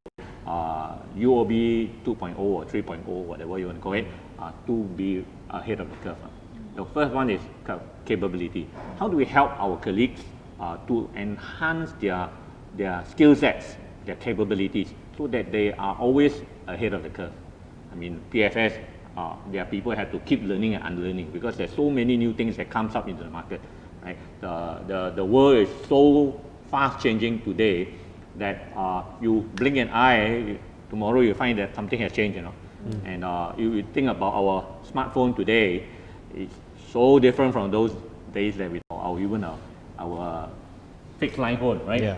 Speaker 4: UOB 2.0 or 3.0, whatever you want to call it, to be ahead of the curve. The first one is capability. How do we help our colleagues to enhance their skill sets, their capabilities, so that they are always ahead of the curve? I mean, PFS, their people have to keep learning and unlearning because there's so many new things that comes up into the market. Right? The world is so fast changing today that you blink an eye, tomorrow you find that something has changed, you know. And you think about our smartphone today, it's so different from those days that we know, or even our fixed line phone, right?
Speaker 7: Yeah.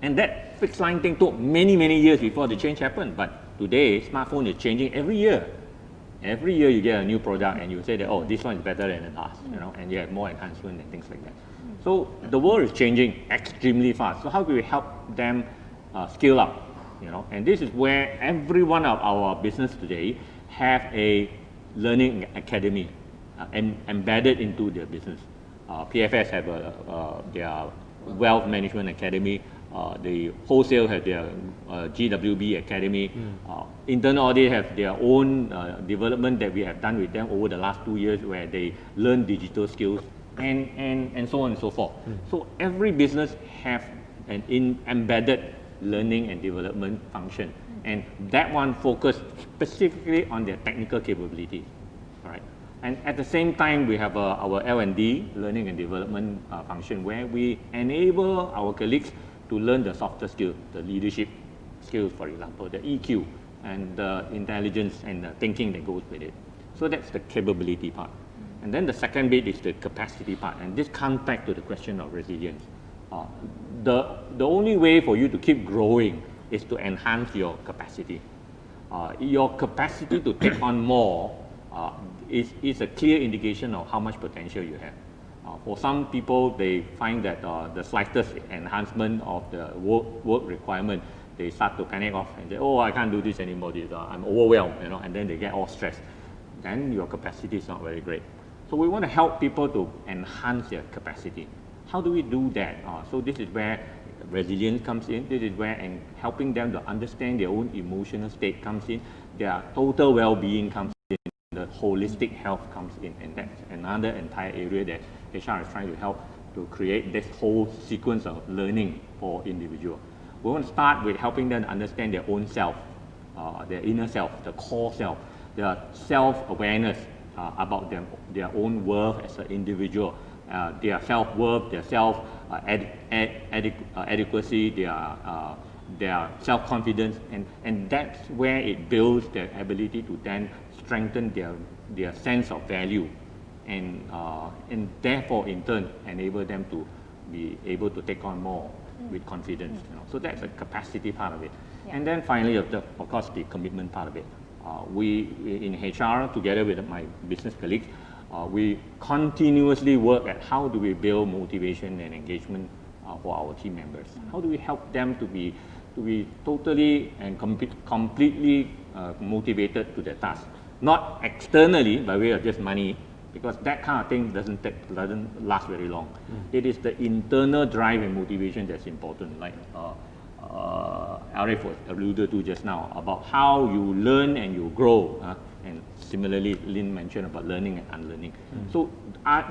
Speaker 4: And that fixed line thing took many years before the change happened. But today, smartphone is changing every year. Every year you get a new product and you say that, oh, this one is better than the last, you know, and you have more enhancement and things like that. So the world is changing extremely fast. So how do we help them scale up? You know, and this is where every one of our business today have a learning academy embedded into their business. PFS have their wealth management academy. The wholesale have their GWB academy. Internal audit have their own development that we have done with them over the last 2 years, where they learn digital skills and so on and so forth. So every business have an embedded learning and development function, and that one focused specifically on their technical capabilities. All right. And at the same time, we have our L&D, learning and development function, where we enable our colleagues to learn the softer skills, the leadership skills, for example, the EQ, and the intelligence and the thinking that goes with it. So that's the capability part. And then the second bit is the capacity part, and this comes back to the question of resilience. The only way for you to keep growing is to enhance your capacity. Your capacity to take on more is a clear indication of how much potential you have. For some people, they find that the slightest enhancement of the work requirement, they start to panic off and say, oh, I can't do this anymore, I'm overwhelmed, you know, and then they get all stressed. Then your capacity is not very great. So we want to help people to enhance their capacity. How do we do that? So this is where resilience comes in. This is where helping them to understand their own emotional state comes in. Their total well-being comes in. The holistic health comes in, and that's another entire area that HR is trying to help to create this whole sequence of learning for individual. We want to start with helping them understand their own self, their inner self, the core self, their self-awareness about their own worth as an individual, their self-worth, their self-adequacy, their self-confidence, and that's where it builds their ability to then strengthen their sense of value, and therefore in turn enable them to be able to take on more with confidence. You know? So that's the capacity part of it. Yeah. And then finally, of course, the commitment part of it. We in HR, together with my business colleagues, we continuously work at how do we build motivation and engagement for our team members. How do we help them to be totally and completely motivated to their task, not externally by way of just money, because that kind of thing doesn't last very long. It is the internal drive and motivation that's important, like Arif alluded to just now, about how you learn and you grow. And similarly, Lynn mentioned about learning and unlearning. So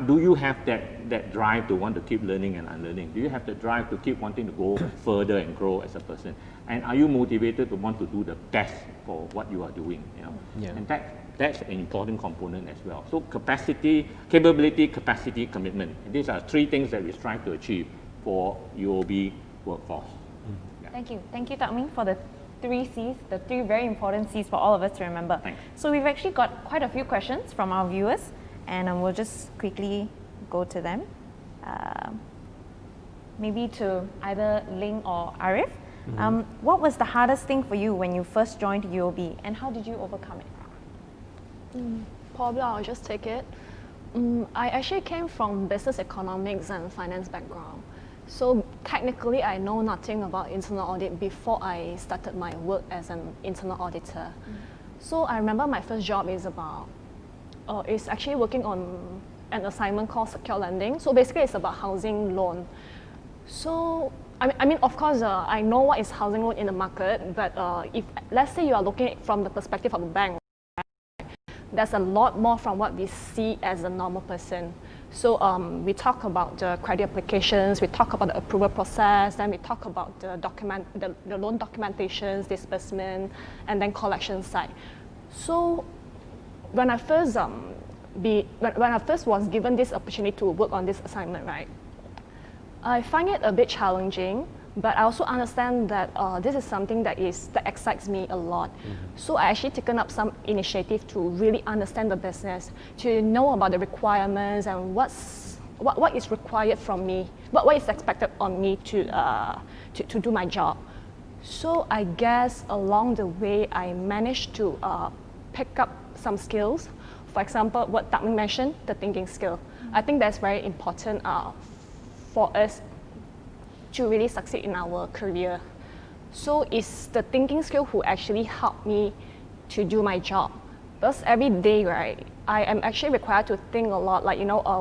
Speaker 4: do you have that drive to want to keep learning and unlearning? Do you have the drive to keep wanting to go further and grow as a person? And are you motivated to want to do the best for what you are doing? You know? Yeah. And that's an important component as well. So capacity, capability, capacity, commitment. And these are three things that we strive to achieve for UOB workforce. Yeah.
Speaker 3: Thank you, Tak Ming, for the 3 C's, the 3 very important C's for all of us to remember.
Speaker 4: Thanks.
Speaker 3: So we've actually got quite a few questions from our viewers, and we'll just quickly go to them. Maybe to either Ling or Arif. What was the hardest thing for you when you first joined UOB, and how did you overcome it?
Speaker 8: Probably I'll just take it. I actually came from business economics and finance background. So technically, I know nothing about internal audit before I started my work as an internal auditor. So I remember my first job is it's actually working on an assignment called secured lending. So basically, it's about housing loan. So I mean, of course, I know what is housing loan in the market, but if let's say you are looking at it from the perspective of a bank, there's a lot more from what we see as a normal person. So we talk about the credit applications, we talk about the approval process, then we talk about the loan documentations, disbursement, and then collection side. So when I first when I first was given this opportunity to work on this assignment, right, I find it a bit challenging, but I also understand that this is something that excites me a lot. So I actually taken up some initiative to really understand the business, to know about the requirements and what is required from me, what is expected on me to do my job. So I guess along the way, I managed to pick up some skills. For example, what Takmin mentioned, the thinking skill. I think that's very important for us to really succeed in our career. So it's the thinking skill who actually helped me to do my job. Because every day, right, I am actually required to think a lot, like,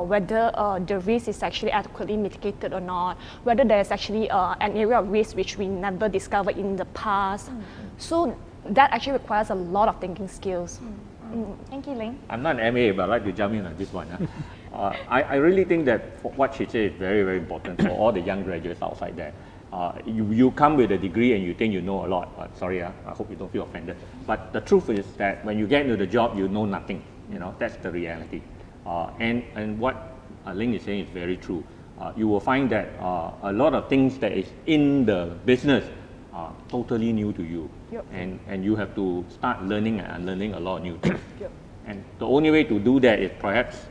Speaker 8: whether the risk is actually adequately mitigated or not, whether there's actually an area of risk which we never discovered in the past. So that actually requires a lot of thinking skills.
Speaker 3: Thank you, Ling.
Speaker 4: I'm not an MA, but I'd like to jump in on this one. I really think that what she said is very, very important for all the young graduates outside there. You come with a degree and you think you know a lot. Sorry, I hope you don't feel offended. But the truth is that when you get into the job, you know nothing. That's the reality. And what Ling is saying is very true. You will find that a lot of things that is in the business are totally new to you. And you have to start learning and unlearning a lot of new things. And the only way to do that is perhaps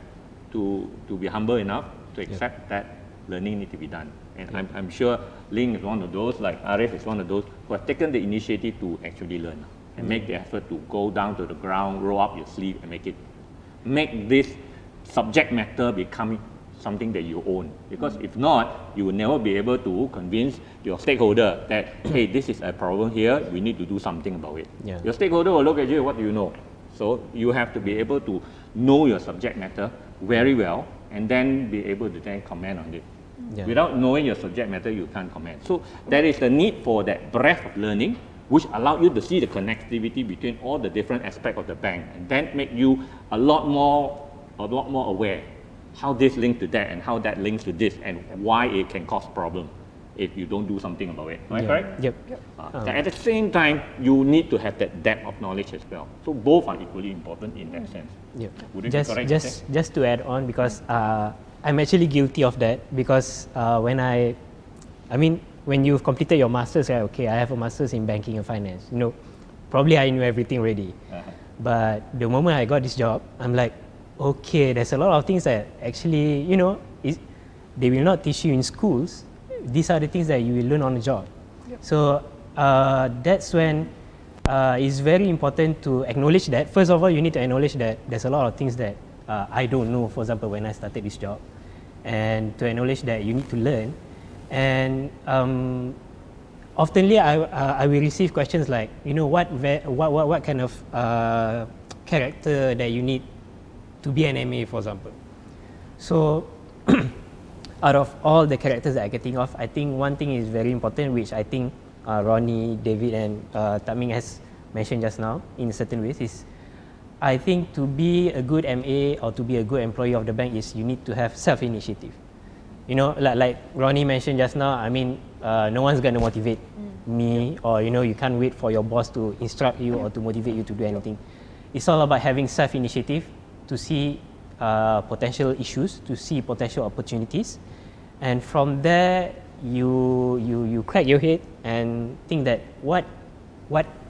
Speaker 4: to be humble enough to accept that learning needs to be done. And I'm sure Ling is one of those, like Arif is one of those, who have taken the initiative to actually learn and make the effort to go down to the ground, roll up your sleeve and make this subject matter become something that you own. Because if not, you will never be able to convince your stakeholder that, hey, this is a problem here, we need to do something about it. Your stakeholder will look at you, what do you know? So you have to be able to know your subject matter very well and then be able to then comment on it. Without knowing your subject matter, you can't comment. So there is the need for that breadth of learning, which allow you to see the connectivity between all the different aspects of the bank, and then make you a lot more aware how this links to that and how that links to this and why it can cause problem if you don't do something about it. Am I correct? At the same time, you need to have that depth of knowledge as well. So both are equally important in that sense. Would it be correct?
Speaker 7: Just to add on, because I'm actually guilty of that, because when you've completed your master's, right, okay, I have a master's in banking and finance. Probably I knew everything already. But the moment I got this job, I'm like, okay, there's a lot of things that actually, they will not teach you in schools. These are the things that you will learn on the job. So that's when it's very important to acknowledge that. First of all, you need to acknowledge that there's a lot of things that I don't know, for example, when I started this job. And to acknowledge that you need to learn. And oftenly I will receive questions like, what kind of character that you need to be an MA, for example. So out of all the characters that I can think of, I think one thing is very important, which I think Ronnie, David and Takmin has mentioned just now in certain ways, is I think to be a good MA or to be a good employee of the bank is you need to have self-initiative. Like Ronnie mentioned just now, no one's going to motivate me, or you can't wait for your boss to instruct you or to motivate you to do anything. It's all about having self-initiative to see potential issues, to see potential opportunities, and from there you crack your head and think that what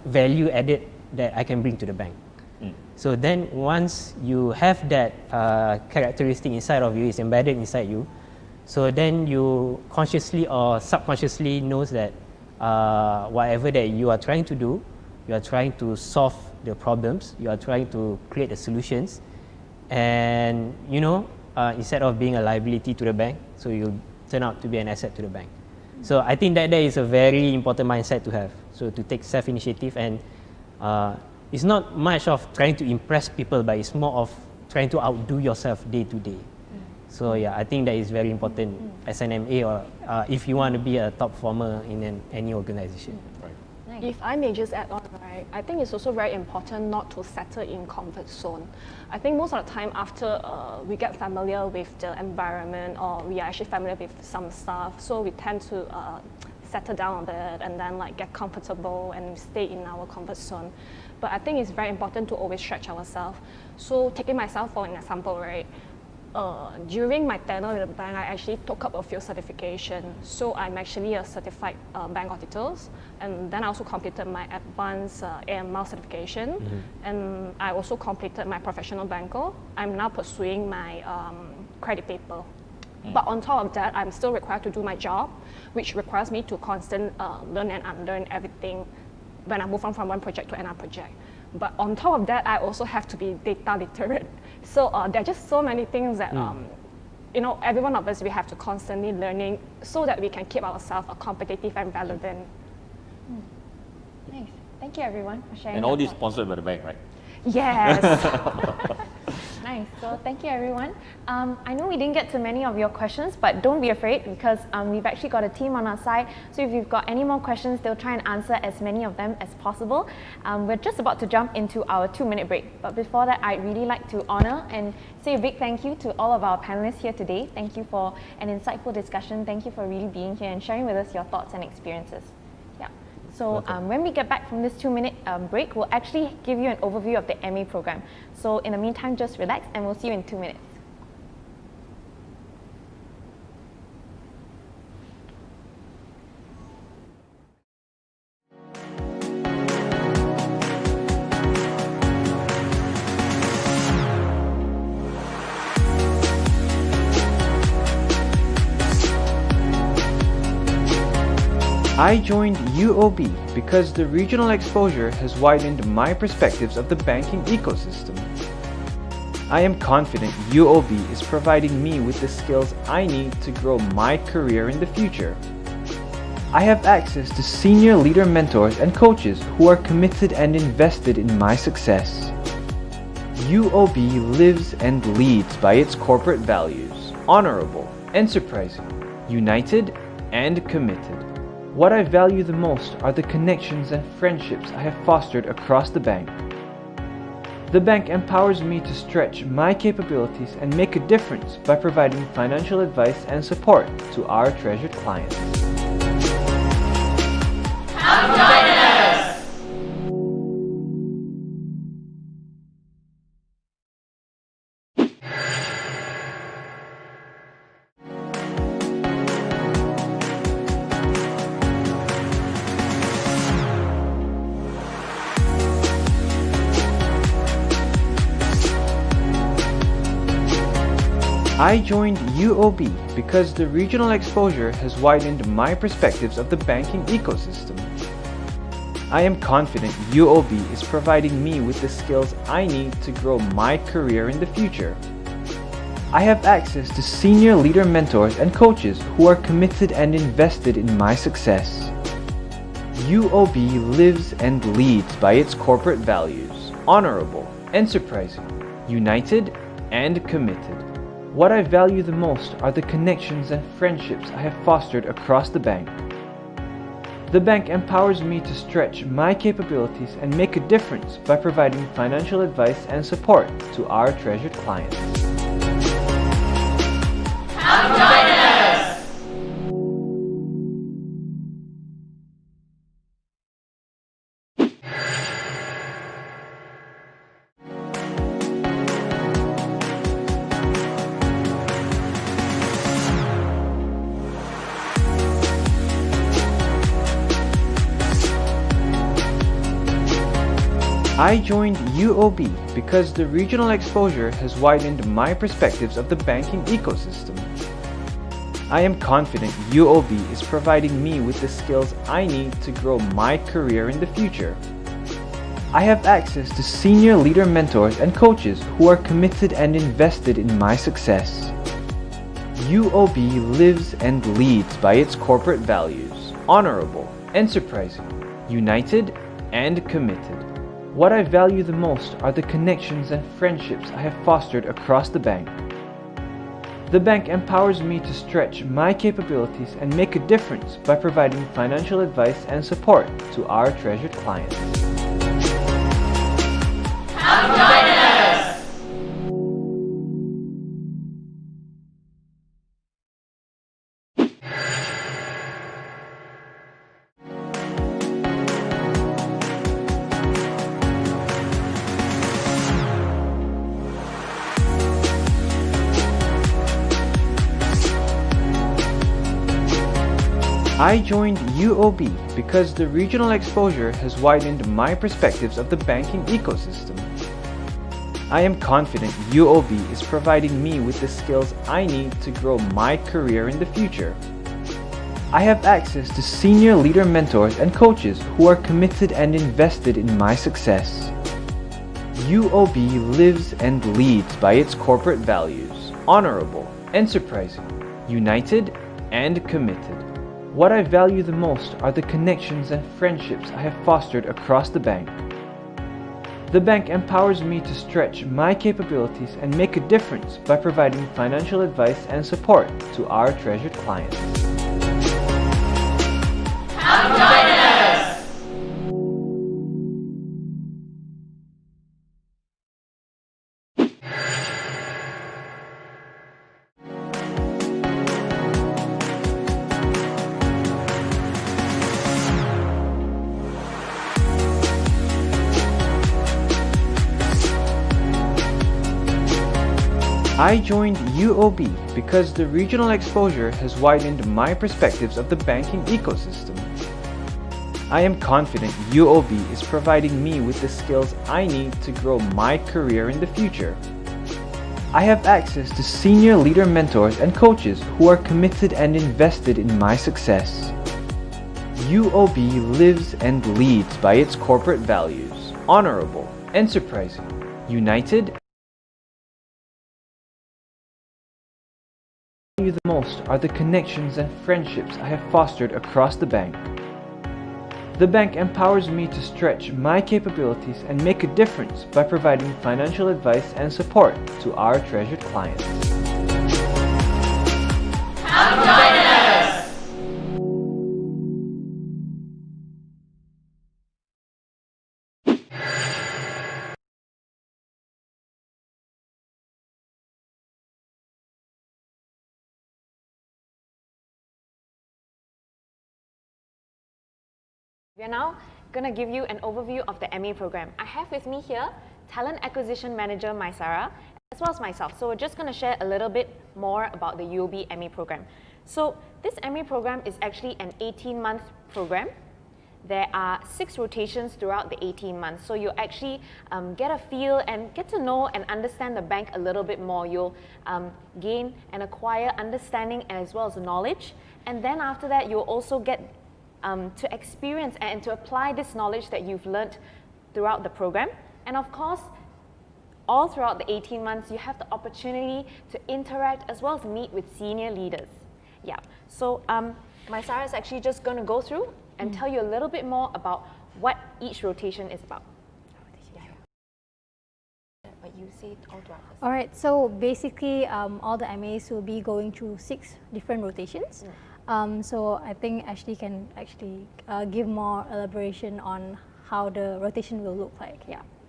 Speaker 7: value added that I can bring to the bank. So then once you have that characteristic inside of you, it's embedded inside you, so then you consciously or subconsciously knows that whatever that you are trying to do, you are trying to solve the problems, you are trying to create the solutions, and instead of being a liability to the bank, so you'll turn out to be an asset to the bank. So I think that is a very important mindset to have. So to take self-initiative, and it's not much of trying to impress people, but it's more of trying to outdo yourself day to day. So I think that is very important as an MA, or if you want to be a top performer in any organization.
Speaker 8: If I may just add on, right, I think it's also very important not to settle in comfort zone. I think most of the time after we get familiar with the environment, or we are actually familiar with some stuff, so we tend to settle down a bit and then get comfortable and stay in our comfort zone. but I think it's very important to always stretch ourselves. So taking myself for an example, right? During my tenure in the bank, I actually took up a few certifications. So I'm actually a certified bank auditor, and then I also completed my advanced AML certification, and I also completed my professional banker. I'm now pursuing my credit paper. But on top of that, I'm still required to do my job, which requires me to constantly learn and unlearn everything when I move on from one project to another project. But on top of that, I also have to be data literate. So there are just so many things that, you know, every one of us, we have to constantly learning so that we can keep ourselves competitive and relevant.
Speaker 3: Nice. Thank you everyone for sharing.
Speaker 4: And all
Speaker 3: your
Speaker 4: this
Speaker 3: thoughts.
Speaker 4: sponsored by the bank, right?
Speaker 8: Yes.
Speaker 3: Nice. So thank you everyone. I know we didn't get to many of your questions, but don't be afraid because we've actually got a team on our side. So if you've got any more questions, they'll try and answer as many of them as possible. We're just about to jump into our 2-minute break. But before that, I'd really like to honor and say a big thank you to all of our panelists here today. Thank you for an insightful discussion. Thank you for really being here and sharing with us your thoughts and experiences. Yeah. So when we get back from this 2-minute break, we'll actually give you an overview of the MA program. So in the meantime, just relax and we'll see you in 2 minutes.
Speaker 1: I joined UOB because the regional exposure has widened my perspectives of the banking ecosystem. I am confident UOB is providing me with the skills I need to grow my career in the future. I have access to senior leader mentors and coaches who are committed and invested in my success. UOB lives and leads by its corporate values: honorable, enterprising, united, and committed. What I value the most are the connections and friendships I have fostered across the bank. The bank empowers me to stretch my capabilities and make a difference by providing financial advice and support to our treasured clients.
Speaker 2: Come join us!
Speaker 1: I joined UOB because the regional exposure has widened my perspectives of the banking ecosystem. I am confident UOB is providing me with the skills I need to grow my career in the future. I have access to senior leader mentors and coaches who are committed and invested in my success. UOB lives and leads by its corporate values: honorable, enterprising, united, and committed. What I value the most are the connections and friendships I have fostered across the bank. The bank empowers me to stretch my capabilities and make a difference by providing financial advice and support to our treasured clients.
Speaker 2: Come join us!
Speaker 1: I joined UOB because the regional exposure has widened my perspectives of the banking ecosystem. I am confident UOB is providing me with the skills I need to grow my career in the future. I have access to senior leader mentors and coaches who are committed and invested in my success. UOB lives and leads by its corporate values: honorable, enterprising, united, and committed. What I value the most are the connections and friendships I have fostered across the bank. The bank empowers me to stretch my capabilities and make a difference by providing financial advice and support to our treasured clients.
Speaker 2: Come join us!
Speaker 1: I joined UOB because the regional exposure has widened my perspectives of the banking ecosystem. I am confident UOB is providing me with the skills I need to grow my career in the future. I have access to senior leader mentors and coaches who are committed and invested in my success. UOB lives and leads by its corporate values: honorable, enterprising, united, and committed. What I value the most are the connections and friendships I have fostered across the bank. The bank empowers me to stretch my capabilities and make a difference by providing financial advice and support to our treasured clients.
Speaker 2: Come join us!
Speaker 1: I joined UOB because the regional exposure has widened my perspectives of the banking ecosystem. I am confident UOB is providing me with the skills I need to grow my career in the future. I have access to senior leader mentors and coaches who are committed and invested in my success. UOB lives and leads by its corporate values: honorable, enterprising, united. What I value the most are the connections and friendships I have fostered across the bank. The bank empowers me to stretch my capabilities and make a difference by providing financial advice and support to our treasured clients.
Speaker 2: Come join us!
Speaker 3: We are now going to give you an overview of the MA program. I have with me here Talent Acquisition Manager Maisara, as well as myself. So we're just going to share a little bit more about the UOB MA program. So this MA program is actually an 18-month program. There are 6 rotations throughout the 18 months. So you'll actually get a feel and get to know and understand the bank a little bit more. You'll gain and acquire understanding as well as knowledge. And then after that, you'll also get to experience and to apply this knowledge that you've learned throughout the program. And of course, all throughout the 18 months, you have the opportunity to interact as well as meet with senior leaders. Yeah, so Maisara is actually just going to go through and tell you a little bit more about what each rotation is about. Yeah. But you say it all throughout first.
Speaker 9: All right, so basically all the MAs will be going through 6 different rotations. So I think Ashley can actually give more elaboration on how the rotation will look like.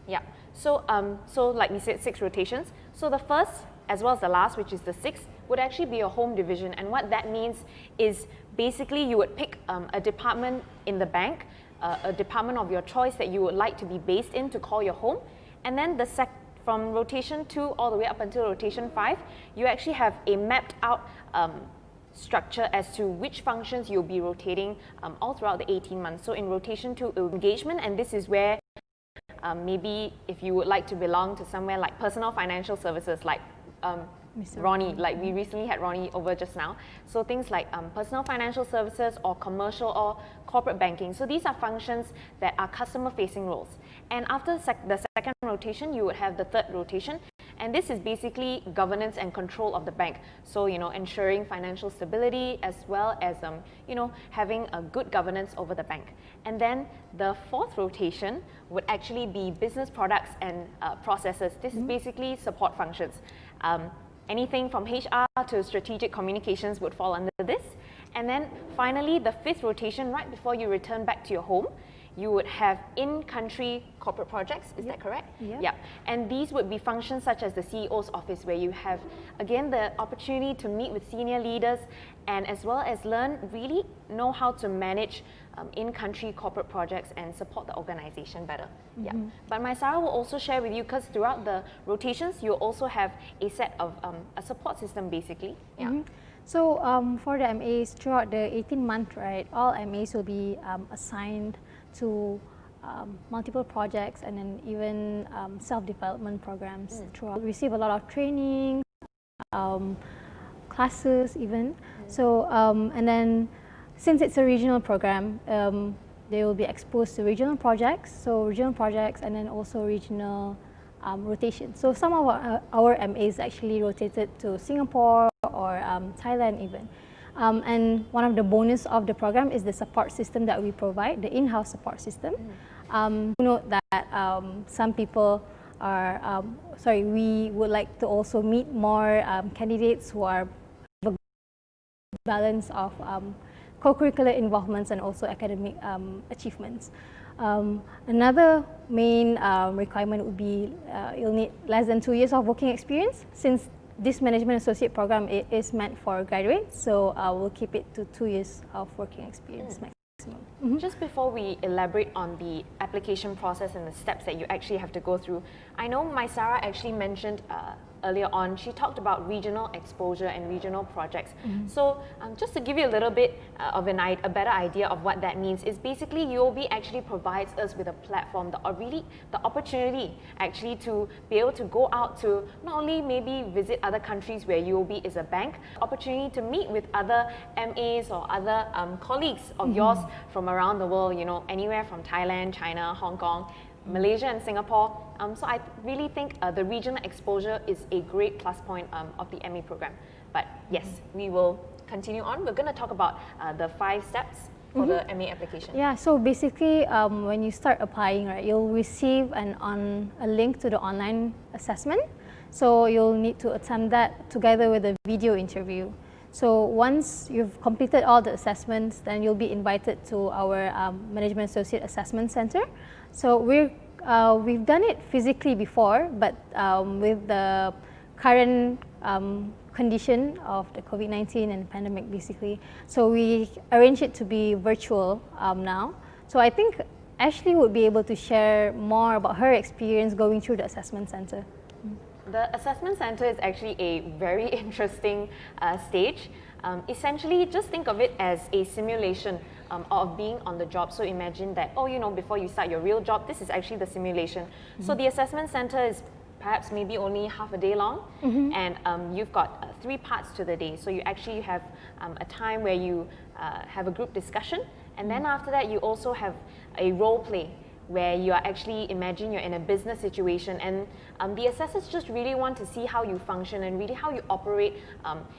Speaker 3: Yeah. So, so like we said, 6 rotations. So the first, as well as the last, which is the 6th, would actually be a home division. And what that means is basically you would pick a department in the bank, a department of your choice that you would like to be based in to call your home. And then from rotation 2 all the way up until rotation 5, you actually have a mapped out structure as to which functions you'll be rotating all throughout the 18 months. So in rotation 2, engagement, and this is where maybe if you would like to belong to somewhere like personal financial services, like Ronnie, like we recently had Ronnie over just now. So things like personal financial services or commercial or corporate banking. So these are functions that are customer facing roles. And after the second rotation, you would have the third rotation. And this is basically governance and control of the bank. So, ensuring financial stability as well as, having a good governance over the bank. And then the fourth rotation would actually be business products and processes. This is basically support functions. Anything from HR to strategic communications would fall under this. And then finally, the 5th rotation, right before you return back to your home, you would have in-country corporate projects, is that correct? Yeah. And these would be functions such as the CEO's office, where you have, again, the opportunity to meet with senior leaders and as well as really know how to manage in-country corporate projects and support the organization better. Yeah. But Maisara will also share with you, because throughout the rotations, you'll also have a set of a support system, basically. Yeah.
Speaker 9: So for the MAs, throughout the 18-month, right, all MAs will be assigned to multiple projects and then even self-development programs. Throughout, receive a lot of training, classes even. So and then since it's a regional program, they will be exposed to regional projects. So regional projects and then also regional rotation. So some of our MAs actually rotated to Singapore or Thailand even. And one of the bonus of the program is the support system that we provide, the in-house support system. Note that some people are, we would like to also meet more candidates who are have a balance of co-curricular involvements and also academic achievements. Another main requirement would be you'll need less than 2 years of working experience, since this management associate program is meant for graduates, so we'll keep it to 2 years of working experience maximum.
Speaker 3: Just before we elaborate on the application process and the steps that you actually have to go through, I know Maisara actually mentioned earlier on, she talked about regional exposure and regional projects. So just to give you a little bit of a better idea of what that means, is basically UOB actually provides us with a platform, the opportunity actually to be able to go out to not only maybe visit other countries where UOB is a bank, opportunity to meet with other MAs or other colleagues of yours from around the world, you know, anywhere from Thailand, China, Hong Kong, Malaysia and Singapore. So I really think the regional exposure is a great plus point of the MA program. But yes, we will continue on. We're going to talk about the 5 steps for the MA application.
Speaker 9: Yeah, so basically when you start applying, right, you'll receive a link to the online assessment. So you'll need to attempt that together with a video interview. So once you've completed all the assessments, then you'll be invited to our Management Associate Assessment Center. So we've done it physically before, but with the current condition of the COVID-19 and pandemic basically, so we arrange it to be virtual now. So I think Ashley would be able to share more about her experience going through the assessment center.
Speaker 3: The assessment center is actually a very interesting stage. Essentially, just think of it as a simulation of being on the job. So imagine that, oh, you know, before you start your real job, this is actually the simulation. So the assessment center is perhaps maybe only half a day long, and you've got 3 parts to the day. So you actually have a time where you have a group discussion, and then after that you also have a role play, where you are actually, imagine you're in a business situation, and the assessors just really want to see how you function and really how you operate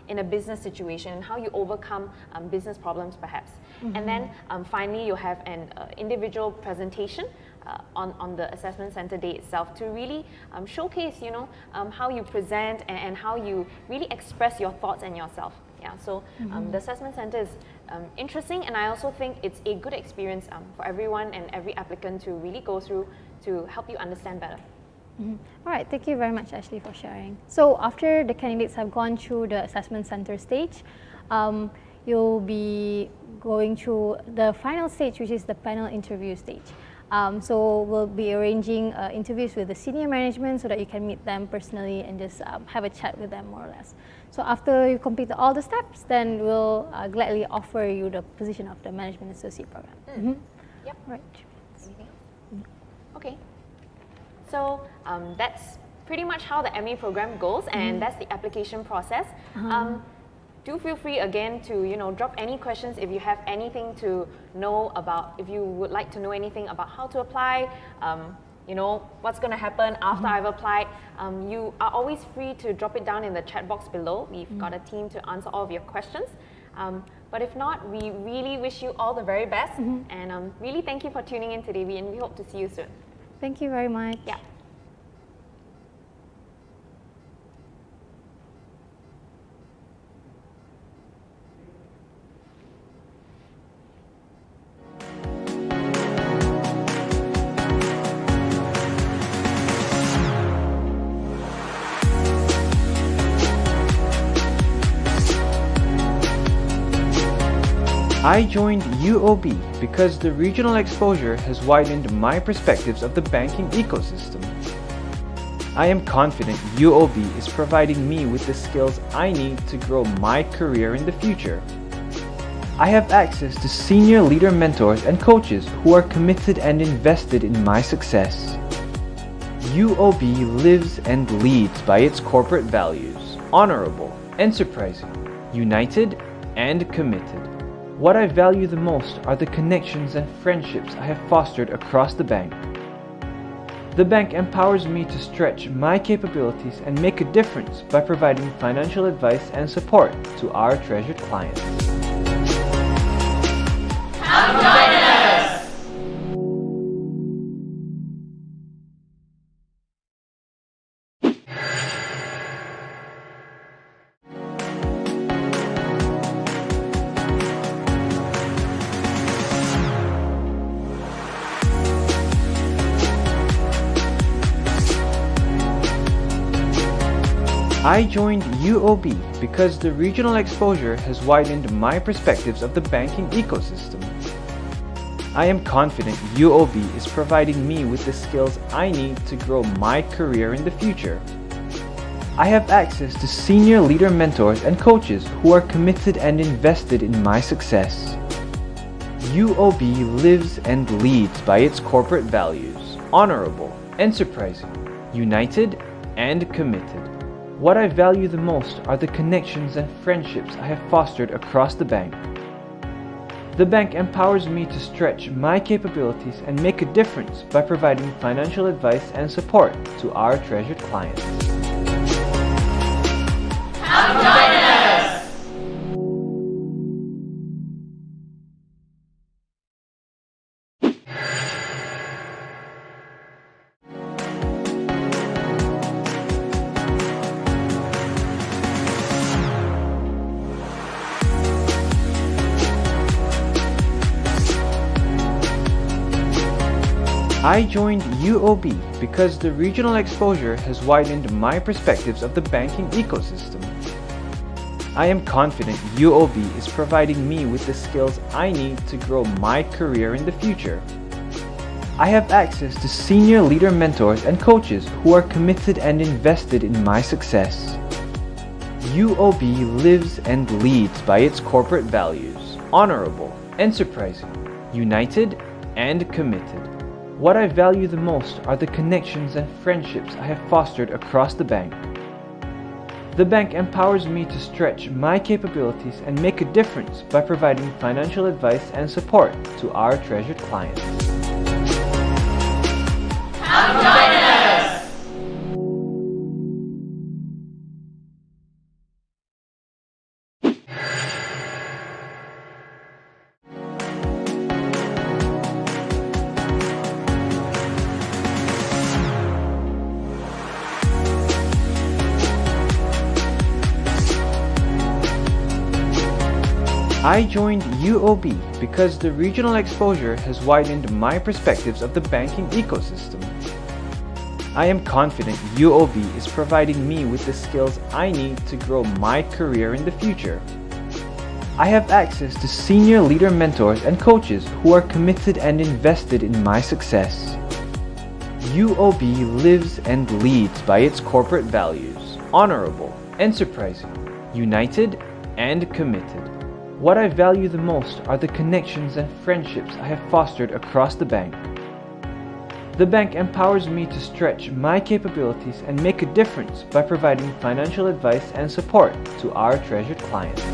Speaker 3: in a business situation and how you overcome business problems perhaps. And then finally you'll have an individual presentation on the assessment center day itself to really showcase, you know, how you present and how you really express your thoughts and yourself. Yeah, so the assessment center is interesting, and I also think it's a good experience for everyone and every applicant to really go through to help you understand better.
Speaker 9: All right, thank you very much, Ashley, for sharing. So after the candidates have gone through the assessment center stage, you'll be going through the final stage, which is the panel interview stage. So we'll be arranging interviews with the senior management so that you can meet them personally and just have a chat with them more or less. So after you complete all the steps, then we'll gladly offer you the position of the Management Associate program.
Speaker 3: Yep.
Speaker 9: Right.
Speaker 3: Anything else? Okay. So that's pretty much how the MA program goes, and that's the application process. Do feel free again to, you know, drop any questions if you have anything to know about, if you would like to know anything about how to apply, you know, what's going to happen after I've applied. You are always free to drop it down in the chat box below. We've got a team to answer all of your questions. But if not, we really wish you all the very best, and really thank you for tuning in today, and we hope to see you soon.
Speaker 9: Thank you very much.
Speaker 3: Yeah.
Speaker 1: I joined UOB because the regional exposure has widened my perspectives of the banking ecosystem. I am confident UOB is providing me with the skills I need to grow my career in the future. I have access to senior leader mentors and coaches who are committed and invested in my success. UOB lives and leads by its corporate values: honorable, enterprising, united, and committed. What I value the most are the connections and friendships I have fostered across the bank. The bank empowers me to stretch my capabilities and make a difference by providing financial advice and support to our treasured clients.
Speaker 2: Come join us!
Speaker 1: I joined UOB because the regional exposure has widened my perspectives of the banking ecosystem. I am confident UOB is providing me with the skills I need to grow my career in the future. I have access to senior leader mentors and coaches who are committed and invested in my success. UOB lives and leads by its corporate values: honorable, enterprising, united, and committed. What I value the most are the connections and friendships I have fostered across the bank. The bank empowers me to stretch my capabilities and make a difference by providing financial advice and support to our treasured clients.
Speaker 2: Come join us!
Speaker 1: I joined UOB because the regional exposure has widened my perspectives of the banking ecosystem. I am confident UOB is providing me with the skills I need to grow my career in the future. I have access to senior leader mentors and coaches who are committed and invested in my success. UOB lives and leads by its corporate values: honorable, enterprising, united, and committed. What I value the most are the connections and friendships I have fostered across the bank. The bank empowers me to stretch my capabilities and make a difference by providing financial advice and support to our treasured clients.
Speaker 2: Come join us!
Speaker 1: I joined UOB because the regional exposure has widened my perspectives of the banking ecosystem. I am confident UOB is providing me with the skills I need to grow my career in the future. I have access to senior leader mentors and coaches who are committed and invested in my success. UOB lives and leads by its corporate values: honorable, enterprising, united, and committed. What I value the most are the connections and friendships I have fostered across the bank. The bank empowers me to stretch my capabilities and make a difference by providing financial advice and support to our treasured clients.